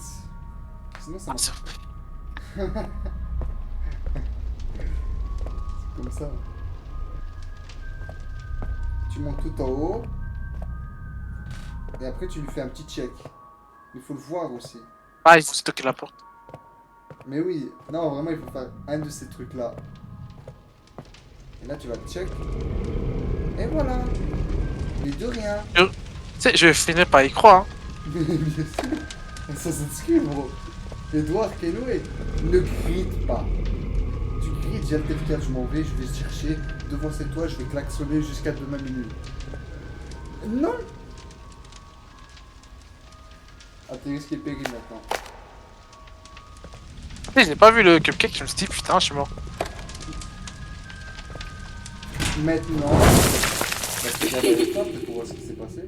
Sinon, ça Ah, marche. c'est- C'est comme ça. Tu montes tout en haut. Et après, tu lui fais un petit check. Il faut le voir aussi. Ah, il faut stocker la porte. Mais oui, non, vraiment, il faut faire un de ces trucs-là. Et là, tu vas le check. Et voilà. Mais de rien. Tu sais, je vais finir par y croire. Hein. Mais bien sûr. Assassin's Creed, bro. Edouard Kenway. Ne grite pas. Tu grites, j'ai le TF4, je m'en vais, je vais chercher. Devant cette toit, je vais klaxonner jusqu'à demain minuit. Non. Ah, t'es risqué péril maintenant. Tu sais, j'ai pas vu le cupcake, je me suis dit, putain, je suis mort. Maintenant. Bah, tu vas avec toi, peut-être pour voir ce qui s'est passé.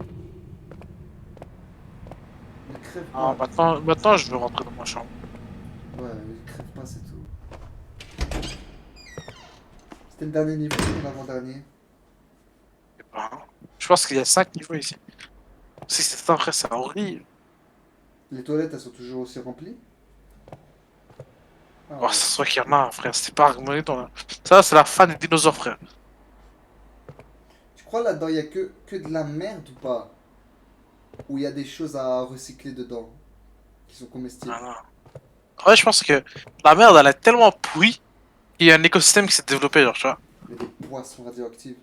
Il crève Ah, pas. maintenant, je veux rentrer dans ma chambre. Ouais, il crève pas, c'est tout. C'était le dernier niveau ou l'avant-dernier? Je sais pas, hein. Je pense qu'il y a 5 niveaux ici. Si c'est ça, frère, c'est horrible. Les toilettes, elles sont toujours aussi remplies? Ah, Oh, ça se voit qu'il y en a, frère, c'est pas harmonieux dans la... Ça, c'est la fin des dinosaures, frère. Tu crois là-dedans, il y a que de la merde ou pas? Ou il y a des choses à recycler dedans? Qui sont comestibles? Ah, non. Ouais, je pense que la merde, elle est tellement pourrie qu'il y a un écosystème qui s'est développé, genre, tu vois. Il y a des poissons radioactifs.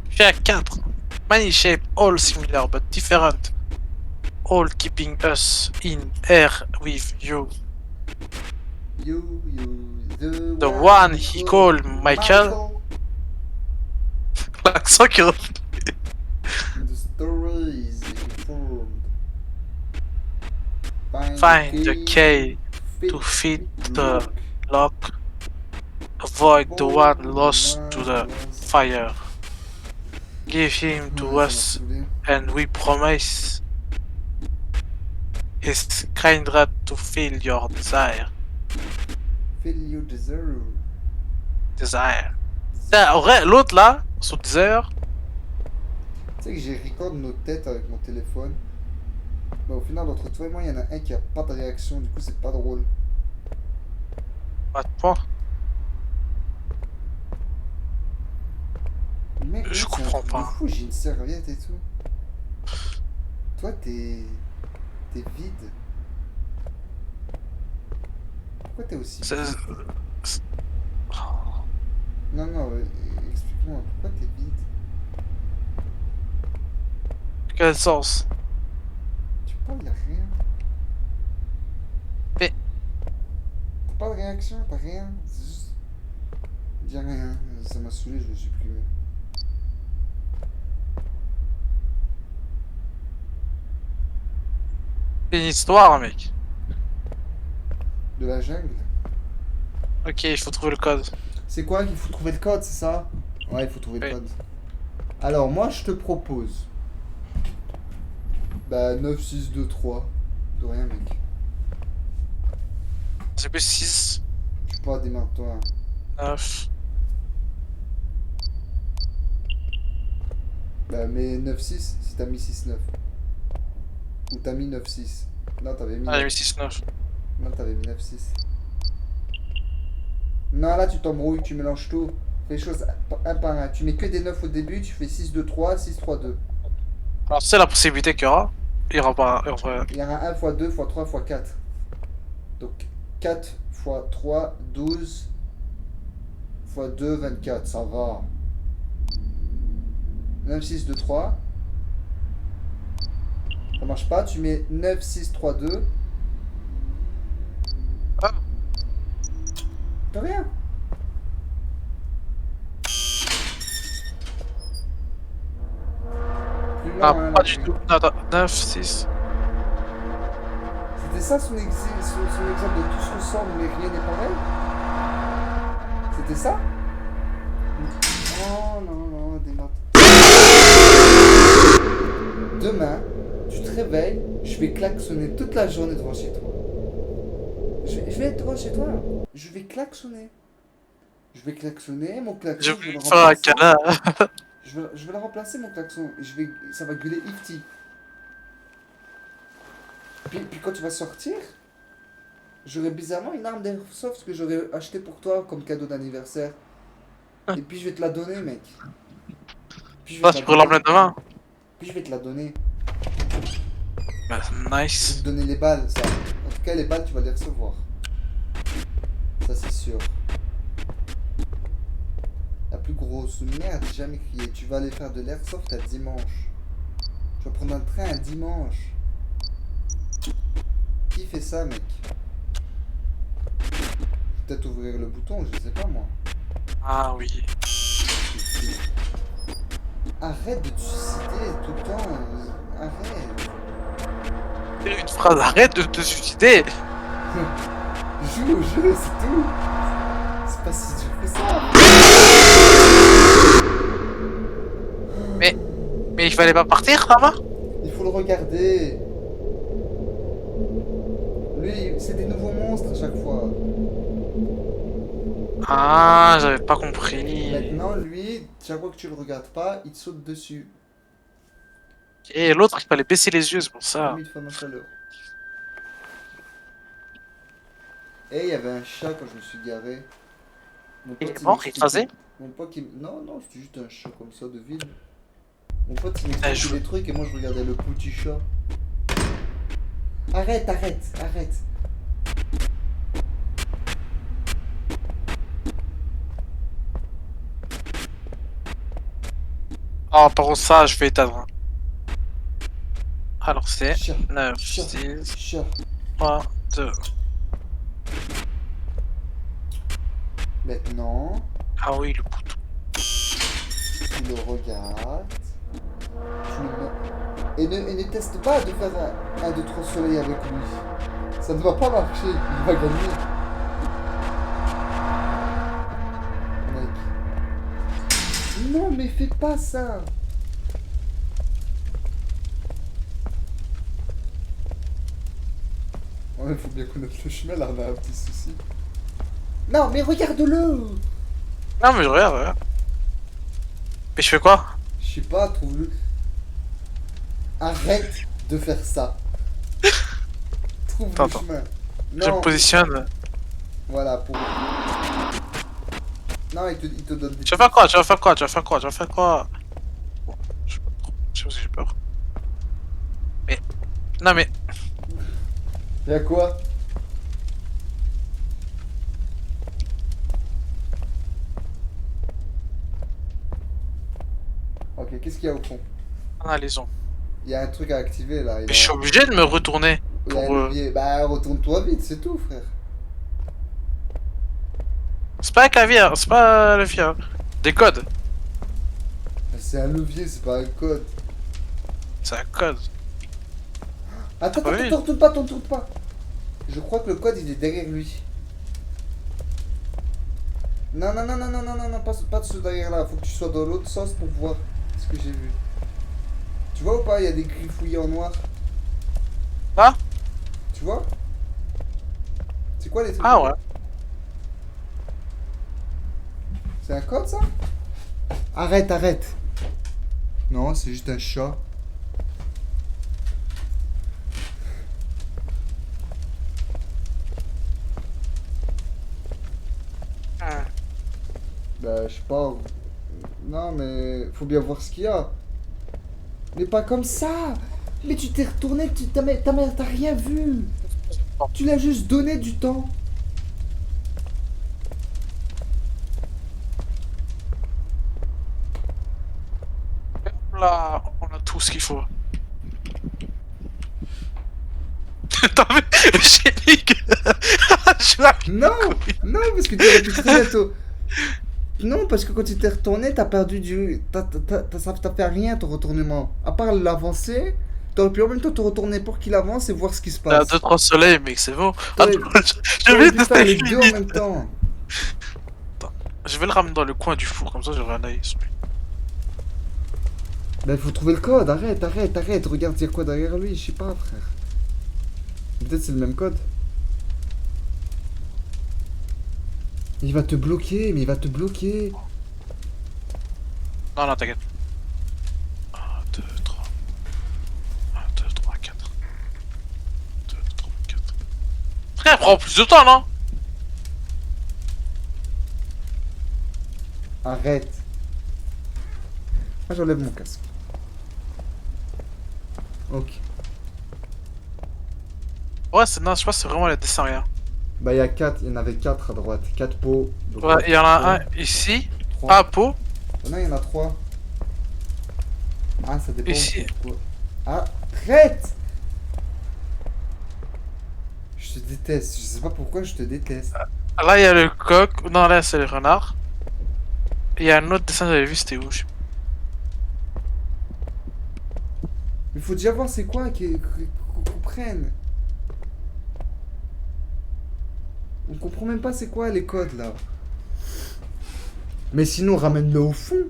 J'ai à 4. Many shape, all similar but different. All keeping us in air with you. You, The one he called Michael. L'accent qui revient. The stories informed. Find the key to fit the lock. Avoid the one lost to the fire. Give him to us, and we promise his kindred to fill your desire. Feel you deserve. Desire. En vrai, l'autre là, son desire, Tu sais que j'ai record nos têtes avec mon téléphone. Mais au final, entre toi et moi, il y en a un qui a pas de réaction, du coup, c'est pas drôle. pas de point. Mec, Je c'est un comprends truc de pas. fou, j'ai une serviette et tout. Toi, t'es vide. Pourquoi t'es aussi C'est- vide? c'est- Non, non, explique-moi, pourquoi t'es vide? Quel sens? Tu parles, y'a rien. Mais- T'as pas de réaction, t'as rien. C'est juste. Dis rien, ça m'a saoulé, je vais supprimer. C'est une histoire, mec. De la jungle. Ok, il faut trouver le code. C'est quoi? Il faut trouver le code, c'est ça? Ouais, il faut trouver le Oui. code. Alors, moi, je te propose. Bah, 9, 6, 2, 3. De rien, mec. C'est plus 6, Je sais pas, démarre-toi. 9. Bah, mais 9, 6, si t'as mis 6, 9. Ou t'as mis 9, 6. Non, t'avais mis. Ah, j'ai mis 6, 9. Non, t'avais mis 9, 6. Non, là, tu t'embrouilles, tu mélanges tout. Fais les choses un par un. Tu mets que des 9 au début, tu fais 6, 2, 3, 6, 3, 2. Alors, c'est la possibilité qu'il y aura. Il y aura pas. En vrai. Il y en a 1 x 2 x 3 x 4. Donc 4 x 3, 12 x 2, 24. Ça va. 9, 6, 2, 3. Ça marche pas, tu mets 9, 6, 3, 2. Ah. T'as rien. Plus lent, Ah, hein, pas la du pluie. tout. Non, attends, 9, 6. C'était ça son exemple de tout se ressemble mais rien n'est pareil. C'était ça? Oh non, non, des maths. Demain, tu te réveilles, je vais klaxonner toute la journée devant chez toi. Je vais être devant chez toi. Je vais klaxonner. Je vais klaxonner, mon klaxon, Je je vais vais le lui faire un remplacer. câlin. Je vais le remplacer, mon klaxon. Ça va gueuler Ifti. Puis quand tu vas sortir, j'aurai bizarrement une arme d'airsoft que j'aurais acheté pour toi comme cadeau d'anniversaire. Et puis je vais te la donner, mec. Puis je vais Ah, te tu la pourrais donner. l'emmener demain. Puis je vais te la donner. Bah, Je vais nice. te donner les balles, ça. En tout cas, les balles, tu vas les recevoir. Ça, c'est sûr. La plus grosse merde jamais crié. Tu vas aller faire de l'airsoft à dimanche. Tu vas prendre un train un dimanche. Qui fait ça, mec? Peut-être ouvrir le bouton, je sais pas moi. Ah oui. Arrête de te suicider tout le temps. Arrête. Une phrase, arrête de te suicider. Joue au jeu, c'est tout. C'est pas si dur que ça. Mais il fallait pas partir là-bas? Il faut le regarder. Lui, c'est des nouveaux monstres à chaque fois. Ah, j'avais pas compris. Maintenant, lui, chaque fois que tu le regardes pas, il te saute dessus. Et l'autre, il fallait baisser les yeux, c'est pour ça. Comme il te fait ma chaleur. Et il y avait un chat quand je me suis garé. Mon Il pote, est mort, m'expliquait- écrasé? Mon pote, Non, non, c'était juste un chat comme ça de ville. Mon pote, il je- m'expliquait des trucs et moi je regardais le petit chat. Arrête, arrête, arrête. Ah, par contre, ça, je vais éteindre. Alors, c'est Chat, 9, chat, 6, chat. 3, 2. Maintenant, Ah oui, le bouton. tu le regardes. Tu le mets. Et ne teste pas de faire un 2, 3 soleil avec lui. Ça ne va pas marcher, il va gagner. Mec. Non, mais fais pas ça. Ouais, faut bien connaître le chemin, là, on a un petit souci. Non, mais regarde-le. Non, mais je regarde, regarde. Mais je fais quoi? Je sais pas, trouve-le. Arrête de faire ça. Trouve le Attends. chemin. Je me Non, positionne. voilà, pour... Non, il te donne des... Tu vas faire quoi? Tu vas faire quoi? Tu vas faire quoi? Tu vas faire quoi? Bon, je sais pas trop. Je sais pas si j'ai peur. Mais. Non, mais. Y'a quoi? Ok, qu'est-ce qu'il y a au fond? Analysons. Il y a un truc à activer là. Mais je suis obligé de me retourner. Il y a un Pour. levier. Bah, retourne-toi vite, c'est tout, frère. C'est pas un clavier, hein, c'est pas le levier. Hein. Des codes. C'est un levier, c'est pas un code. C'est un code. Attends, Ah oui. attends, tourne pas. Je crois que le code il est derrière lui. Non, pas de ce derrière là. Faut que tu sois dans l'autre sens pour voir ce que j'ai vu. Tu vois ou pas? Il y a des griffouillis en noir. Ah? Tu vois? C'est quoi les trucs? Ah ouais. C'est un code ça? Arrête, arrête. Non, c'est juste un chat. Hmm. Bah, je sais pas. Non, mais faut bien voir ce qu'il y a. Mais pas comme ça. Mais tu t'es retourné, ta mère, t'as rien vu. Tu l'as juste donné du temps. Là, on a tout ce qu'il faut. T'as vu? Génique. Je l'ai- Non, non, parce que tu aurais pu très bientôt. Non, parce que quand tu t'es retourné, t'as perdu du. Ça t'a fait rien ton retournement. À part l'avancer, t'aurais pu en même temps te retourner pour qu'il avance et voir ce qui se Il y a passe. 2-3 soleils, mec, c'est bon. T'aurais Attends, je t'aurais vais pu faire les tester deux en une même temps. Je vais le ramener dans le coin du four, comme ça j'aurai un œil sur lui. Ben, faut trouver le code. Arrête, arrête, arrête. Regarde, il y a quoi derrière lui. Je sais pas, frère. Peut-être c'est le même code. Il va te bloquer, mais il va te bloquer. Non, non, t'inquiète. 1, 2, 3. 1, 2, 3, 4. 2, 3, 4. Frère, prend plus de temps, non? Arrête. Moi, j'enlève mon casque. Ok. Ouais, c'est non, je pense que c'est vraiment les dessins rien. Bah, il y a 4. Il y en avait 4 à droite. 4 pots. Donc, Ouais, il y en a un ici. 3. Ah, pot. Non, il y en a 3. Ah, ça dépend. Ici. Pourquoi. Ah, arrête. Je te déteste. Je sais pas pourquoi je te déteste. Là, il y a le coq. Non, là, c'est le renard. Il y a un autre dessin, j'avais vu, c'était où? Il faut déjà voir c'est quoi qu'on comprenne. On comprend même pas c'est quoi les codes là. Mais sinon, ramène-le au fond.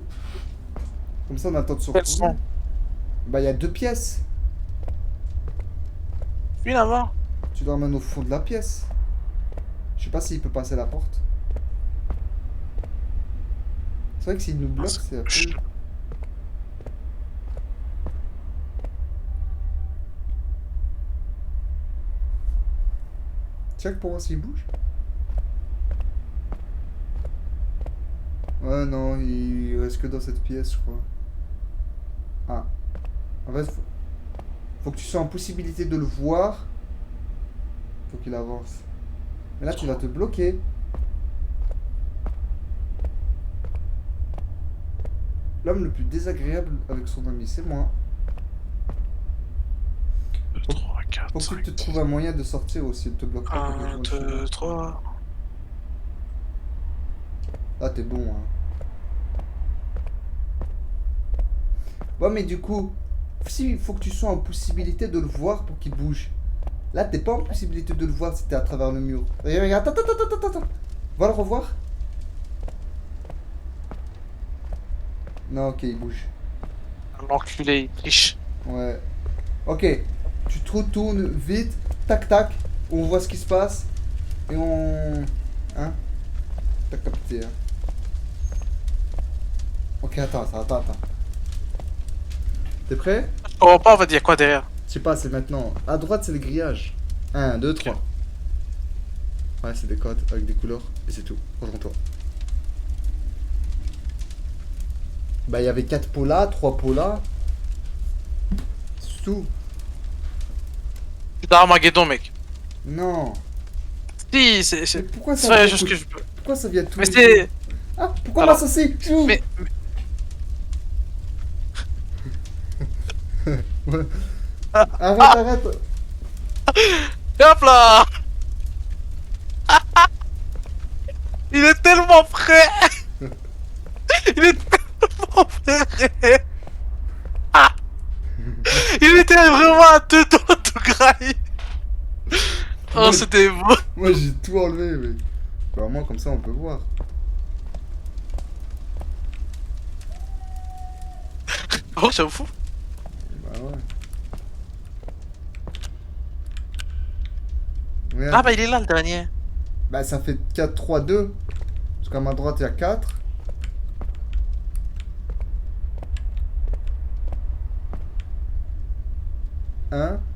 Comme ça, on a le temps de se Quels retourner. sont? Bah, il y a 2 pièces. Lui, là-bas. Tu le ramènes au fond de la pièce. Je sais pas s'il peut passer la porte. C'est vrai que s'il nous bloque, c'est un peu... Check pour voir s'il bouge. Ouais, non, il reste que dans cette pièce, je crois. Ah. En fait, faut que tu sois en possibilité de le voir. Faut qu'il avance. Mais là, tu vas te bloquer. L'homme le plus désagréable avec son ami, c'est moi. 2, 3, 4. Faut que tu te trouves un moyen de sortir aussi, de te bloquer. 1, 2, 3. Ah, t'es bon, hein. Ouais, mais du coup, si, il faut que tu sois en possibilité de le voir pour qu'il bouge. Là, t'es pas en possibilité de le voir si t'es à travers le mur. Regarde, regarde, attends. Va le revoir. Non, ok, il bouge. L'enculé, il triche. Ouais. Ok, tu te retournes vite, tac tac, on voit ce qui se passe et on... Hein? T'as capté, hein? Ok, attends. T'es prêt? Je comprends pas, en fait, il y a quoi derrière? Je sais pas, c'est maintenant. À droite, c'est le grillage. 1, 2, 3. Ouais, c'est des codes avec des couleurs et c'est tout. Retourne-toi. Bah, il y avait 4 pots là, 3 pots là. C'est tout. C'est d'Armageddon, mec. Non. Si, c'est. Mais pourquoi C'est ça la vient chose tout- que je peux. Pourquoi ça vient tout Mais c'est. Ah, pourquoi Alors, m'assassin? Chou Mais. Ouais. Arrête. Et hop là! Il est tellement prêt! Il est tellement prêt! Ah! Il était vraiment à 2 doigts de graille! Oh, Ouais. c'était beau! Moi, j'ai tout enlevé, mec. Bah, au moins, comme ça, on peut voir. Oh, j'avoue! Bah, ouais. Regarde. Ah, bah, il est là le dernier! Bah, ça fait 4, 3, 2. Parce qu'à ma droite, il y a 4.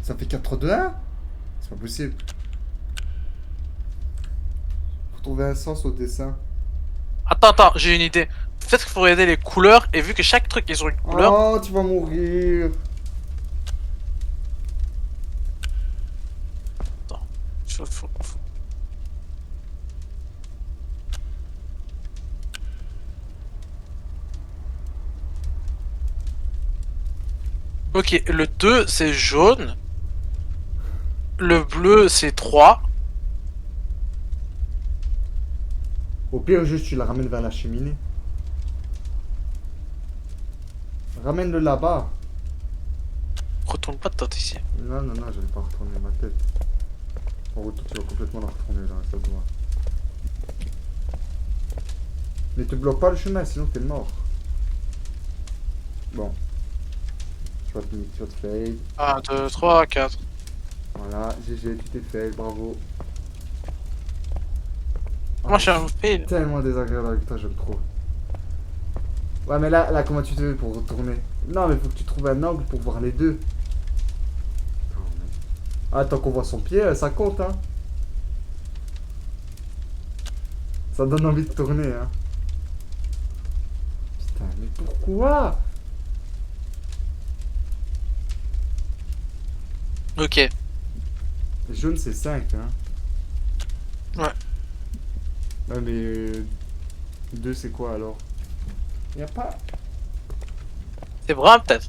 Ça fait 4, 3, 2, 1. C'est pas possible. Faut trouver un sens au dessin. Attends, j'ai une idée. Peut-être qu'il faut regarder les couleurs, et vu que chaque truc ils ont une couleur. Oh, tu vas mourir. Attends, faut. Ok, le 2 c'est jaune. Le bleu c'est 3. Au pire, juste tu la ramènes vers la cheminée. Ramène-le là-bas. Retourne pas de tête ici. Non, non, non, j'allais pas retourner ma tête. En retour, tu vas complètement la retourner là, ça se voit. Mais te bloque pas le chemin, sinon t'es mort. Bon. Tu vas te fail. 1, 2, 3, 4. Voilà, GG, tu t'es fail, bravo. Moi je suis un fail. Tellement désagréable avec toi, j'aime trop. Ouais, mais là, comment tu te fais pour retourner? Non, mais faut que tu trouves un angle pour voir les deux. Oh, mais... Ah, tant qu'on voit son pied, ça compte, hein. Ça donne envie de tourner, hein. Putain, mais pourquoi? Ok. Les jaunes, c'est 5, hein. Ouais. Ouais, mais... 2, c'est quoi, alors? Y'a pas... C'est brun peut-être.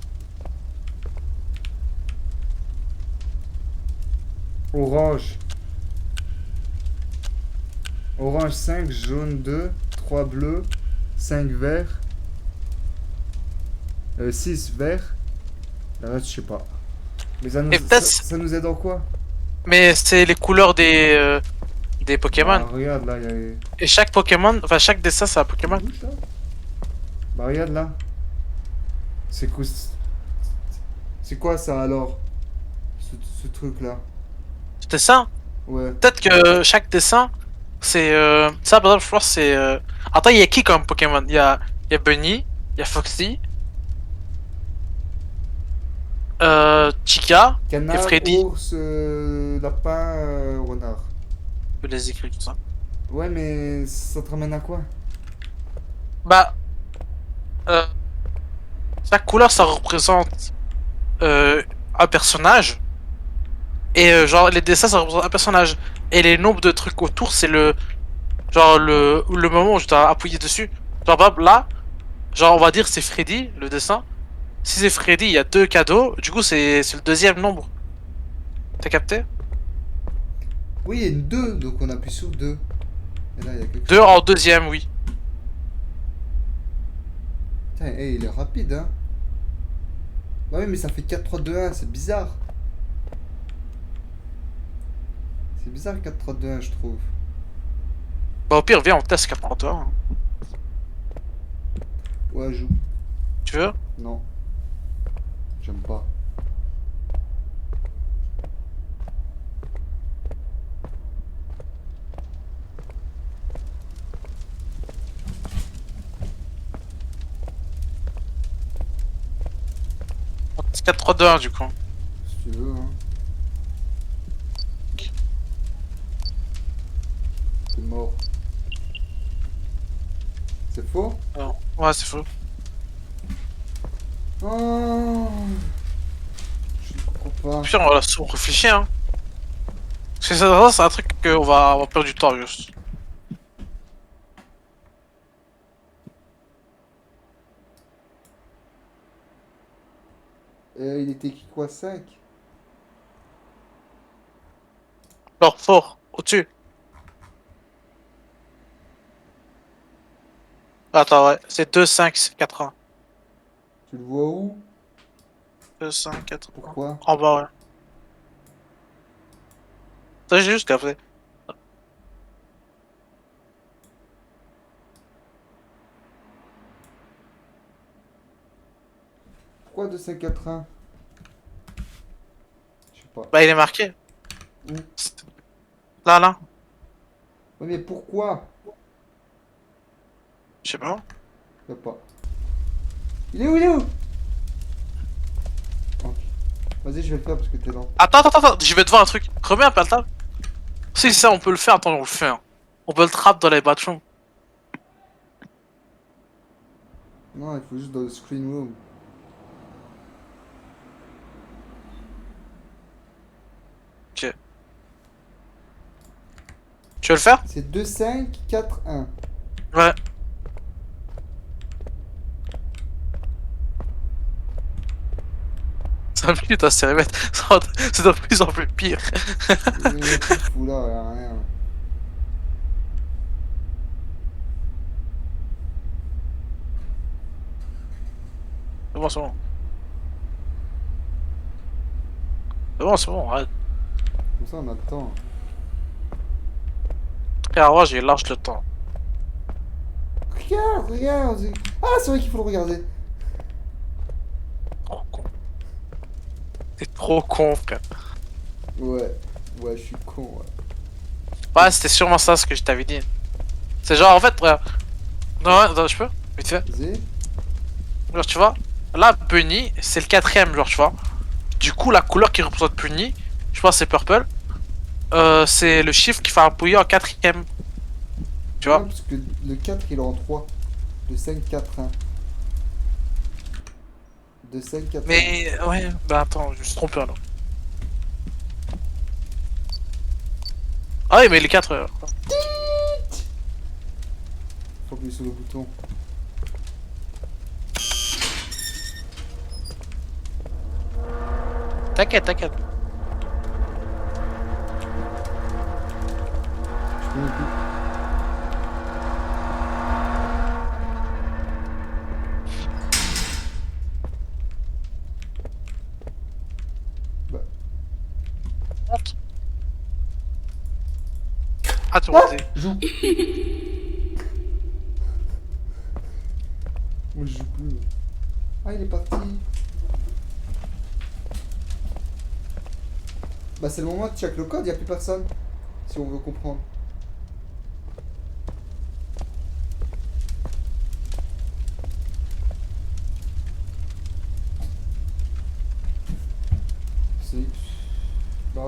Orange. Orange 5, jaune 2, 3 bleus, 5 verts, 6 verts. Le reste, je sais pas. Mais ça nous, Et peut-être- ça nous aide en quoi? Mais c'est les couleurs des Pokémon. Ah, regarde là, il y a... Et chaque Pokémon, enfin chaque dessin c'est un Pokémon. Bouge, là. Bah regarde là. C'est quoi, c'est quoi ça alors? Ce truc là. Ce dessin, Ouais. peut-être que chaque dessin, c'est... Ça par exemple je pense c'est... Attends, il y a qui comme Pokémon? Il y a Bunny, il y a Foxy, Chica, Canard, et Freddy. ours, lapin, renard. Je les écris tout ça. Ouais, mais ça te ramène à quoi? Bah... Euh, chaque couleur ça représente un personnage. Et genre les dessins ça représente un personnage. Et les nombres de trucs autour c'est le... Genre le moment où je dois appuyer dessus. Genre par exemple, là, genre on va dire c'est Freddy le dessin. Si c'est Freddy il y a 2 cadeaux. Du coup c'est le deuxième nombre. T'as capté? Oui, il y a une 2, donc on appuie sur 2. Et là, il y a quelque 2 en deuxième, oui. Putain, hey, il est rapide, hein. Bah oui, mais ça fait 4, 3, 2, 1, c'est bizarre. C'est bizarre 4, 3, 2, 1, je trouve. Bah au pire viens on teste 4-3-2-1. Ouais, joue. Tu veux? Non. J'aime pas. C'est 4-3-2-1 du coup. Si tu veux, hein. T'es mort. C'est faux? Non. Ouais c'est faux. Oh, je ne comprends Au pas. pire on réfléchit hein. Parce que ça c'est un truc qu'on va perdre du temps juste. Il était qui quoi 5? Alors fort, au-dessus. Attends ouais, c'est 2, 5, 4, 1. Tu le vois où? 2, 5, 4, 1. Pourquoi? En bas ouais. Ça j'ai juste capté. Pourquoi 2, 5, 4, 1? Je sais pas. Bah il est marqué. Où? Là, là. Ouais, mais pourquoi? Je sais pas. Je sais pas. Il est où? Il est où? Ok. Vas-y, je vais le faire parce que t'es lent. Attends, je vais te voir un truc. Remets un peu le table. Si ça on peut le faire, attends on le fait. Hein. On peut le trap dans les bathrooms. Non, il faut juste dans le screen room. Ok. Tu veux le faire? C'est 2, 5, 4, 1. Ouais. 5 minutes à se remettre. C'est de plus en plus pire. Il y a tout fou là, y a rien. C'est bon, c'est bon. C'est bon, arrête. Comme ça on a le temps. Frère, moi j'ai large le temps. Regarde, regarde. Ah, c'est vrai qu'il faut le regarder. Trop con. T'es trop con, frère. Ouais, ouais, je suis con, ouais. Ouais, c'était sûrement ça ce que je t'avais dit. C'est genre, en fait, frère. Non, attends, je peux? Vite fait. Vas-y. Genre, tu vois, là, Bunny, c'est le 4ème, genre, tu vois. Du coup, la couleur qui représente Bunny, je pense que c'est purple. C'est le chiffre qui fait appuyer en 4ème. Tu vois? Ouais, parce que le 4 il est en 3. De 5, 4, 1. De 5, 4, 1. Mais, ouais, bah attends, je me suis trompé alors. Ah oui, mais les 4. Faut appuyer sur le bouton. T'inquiète, t'inquiète. Je connais plus. Bah. Honte. Ah, tu Ah, vois, joue. Moi je joue plus. Ah, il est parti. Bah c'est le moment de check le code, y a plus personne. Si on veut comprendre. C'est... Bah...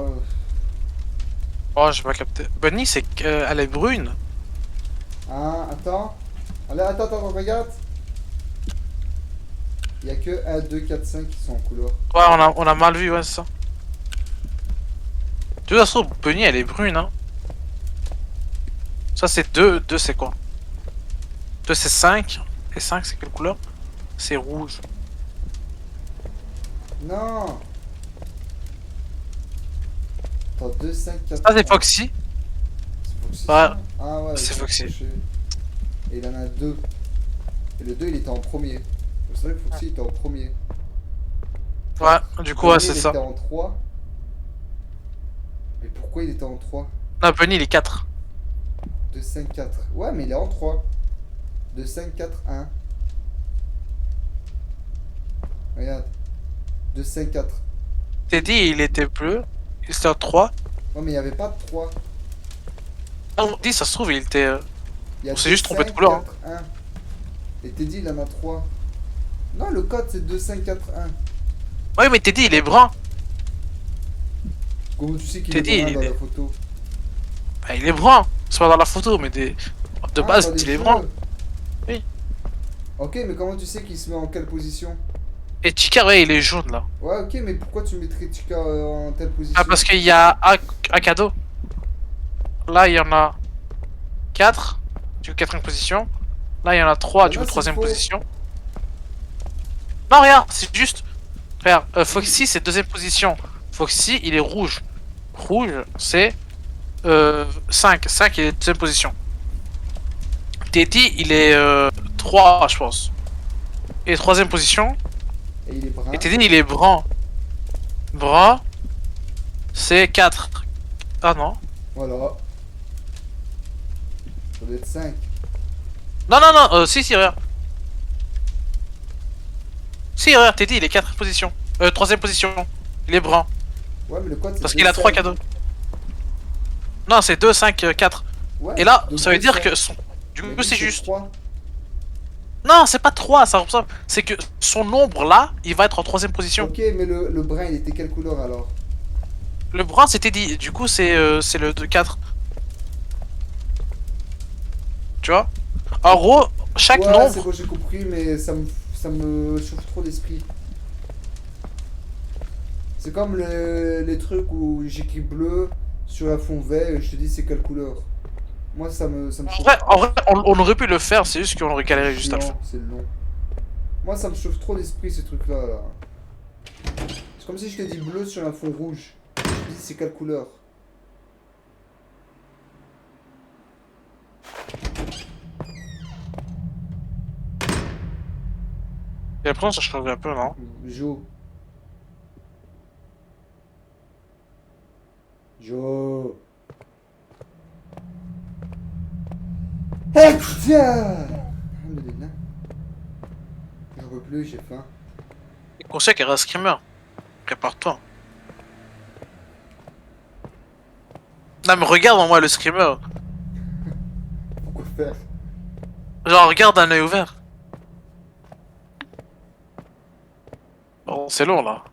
Oh, j'ai pas capté. Bunny, c'est qu'elle est brune. Ah, attends. Allez, attends, regarde. Il y a que 1, 2, 4, 5 qui sont en couleur. Ouais, on a mal vu, ouais, c'est ça. De toute façon, Bunny, elle est brune, hein. Ça, c'est 2. 2, c'est quoi? 2, c'est 5. Et 5, c'est quelle couleur? C'est rouge. Non. Attends, 2, 5, 4... Ça, c'est Foxy. C'est Foxy, Ouais. ça Ah ouais, C'est ils sont Foxy. accrochés. Et il en a 2. Et le 2, il était en premier. C'est vrai que Foxy était en premier. Ouais, du coup, ouais, c'est Il ça. était en 3. Mais pourquoi il était en 3? Non, Bunny, il est 4. 2, 5, 4. Ouais, mais il est en 3. 2, 5, 4, 1. Regarde. 2, 5, 4. T'es dit, il était bleu. Il était en 3. Ouais, mais il n'y avait pas de 3. On dit, ça se trouve, il était. Il y a On s'est 2, juste trompé de 5, couleur, hein. 4, 1. Et Teddy, il en a 3. Non, le code, c'est 2, 5, 4, 1. Ouais, mais t'es dit, il est brun. Comment tu sais qu'il Teddy, est brun il dans est- la photo? Bah, il est brun. C'est pas dans la photo, mais de Ah, base, dans les il est cheveux. brun. Oui. Ok, mais comment tu sais qu'il se met en quelle position? Et Chica, ouais, il est jaune là. Ouais, ok, mais pourquoi tu mettrais Chica en telle position? Ah, parce qu'il y a un cadeau. Là, il y en a 4. Du coup, 4ème position. Là, il y en a 3, Ah du non, coup, c'est 3ème faux. position. Non, regarde, c'est juste. Regarde, Foxy, c'est 2ème position. Foxy, il est rouge. Rouge, c'est 5. 5, il est 2ème position. Teddy, il est 3, je pense. Et 3ème position. Et il est brun. Et Teddy, il est brun. Brun, c'est 4. Ah non. Voilà. Ça doit être 5. Non, non, non, si, regarde. Si, regarde, Teddy, il est 4ème position. 3ème position. Il est brun. Ouais, mais le code c'est Parce 2, qu'il a 3 5. cadeaux. Non, c'est 2, 5, 4. Ouais, Et là, donc ça veut 2, dire 5. que son. Du Mais coup, lui, c'est juste. 3. Non, c'est pas 3, ça ressemble. C'est que son nombre là, il va être en 3ème position. Ok, mais le brun, il était quelle couleur alors? Le brun, c'était dit. Du coup, c'est le 4. Tu vois? En gros, chaque Ouais, c'est nombre. bon, j'ai compris, mais ça me chauffe trop l'esprit. C'est comme les trucs où j'écris bleu sur un fond vert et je te dis c'est quelle couleur. Moi, ça me En chauffe. vrai, on aurait pu le faire, c'est juste qu'on aurait galéré juste à le faire. C'est long. Moi, ça me chauffe trop l'esprit ces trucs-là. Là. C'est comme si je te dis bleu sur un fond rouge. Je te dis c'est quelle couleur? Et après, ça change un peu, non? Jo. Jo. Hectia! Alhamdulillah. J'en peux plus, j'ai faim. Il conseille qu'il y a un screamer. Prépare-toi. Non, mais regarde en moi le screamer. Pourquoi faire? Genre, regarde un œil ouvert. Bon, c'est long là.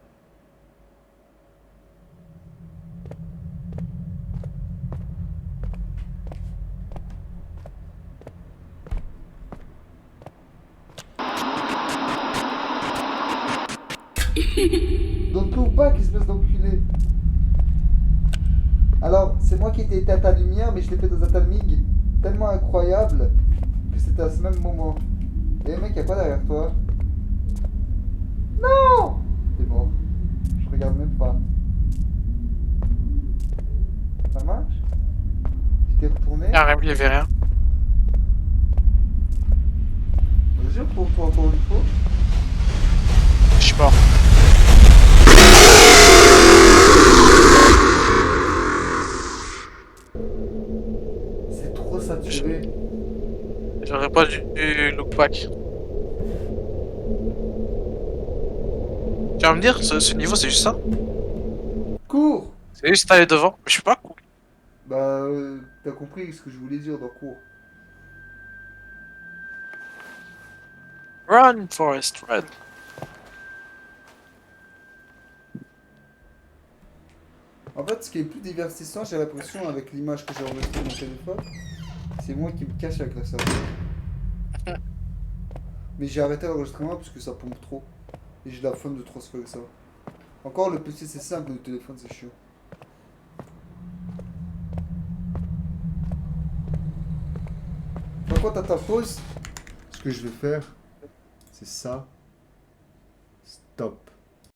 Don't look back, espèce d'enculé. Alors, c'est moi qui ai été à ta lumière, mais je l'ai fait dans un timing tellement incroyable que c'était à ce même moment. Et mec, y'a quoi derrière toi? Non! T'es mort. Je regarde même pas. Ça marche? Tu t'es retourné? Il y avait rien. Vas-y, retrouve-toi encore une fois. Je suis mort. C'est trop saturé. J'aurais pas du look back. Tu vas me dire, ce niveau c'est juste ça? Cours! C'est juste aller devant. Mais je suis pas cool. Bah, t'as compris ce que je voulais dire dans cours. Run, Forest, run. En fait, ce qui est plus divertissant, j'ai l'impression, avec l'image que j'ai enregistrée dans mon téléphone, c'est moi qui me cache avec la cerveau. Mais j'ai arrêté l'enregistrement parce que ça pompe trop. Et j'ai la flemme de transférer ça. Encore, le PC c'est simple, le téléphone c'est chiant. Par contre, à ta pause, ce que je vais faire, c'est ça. Stop.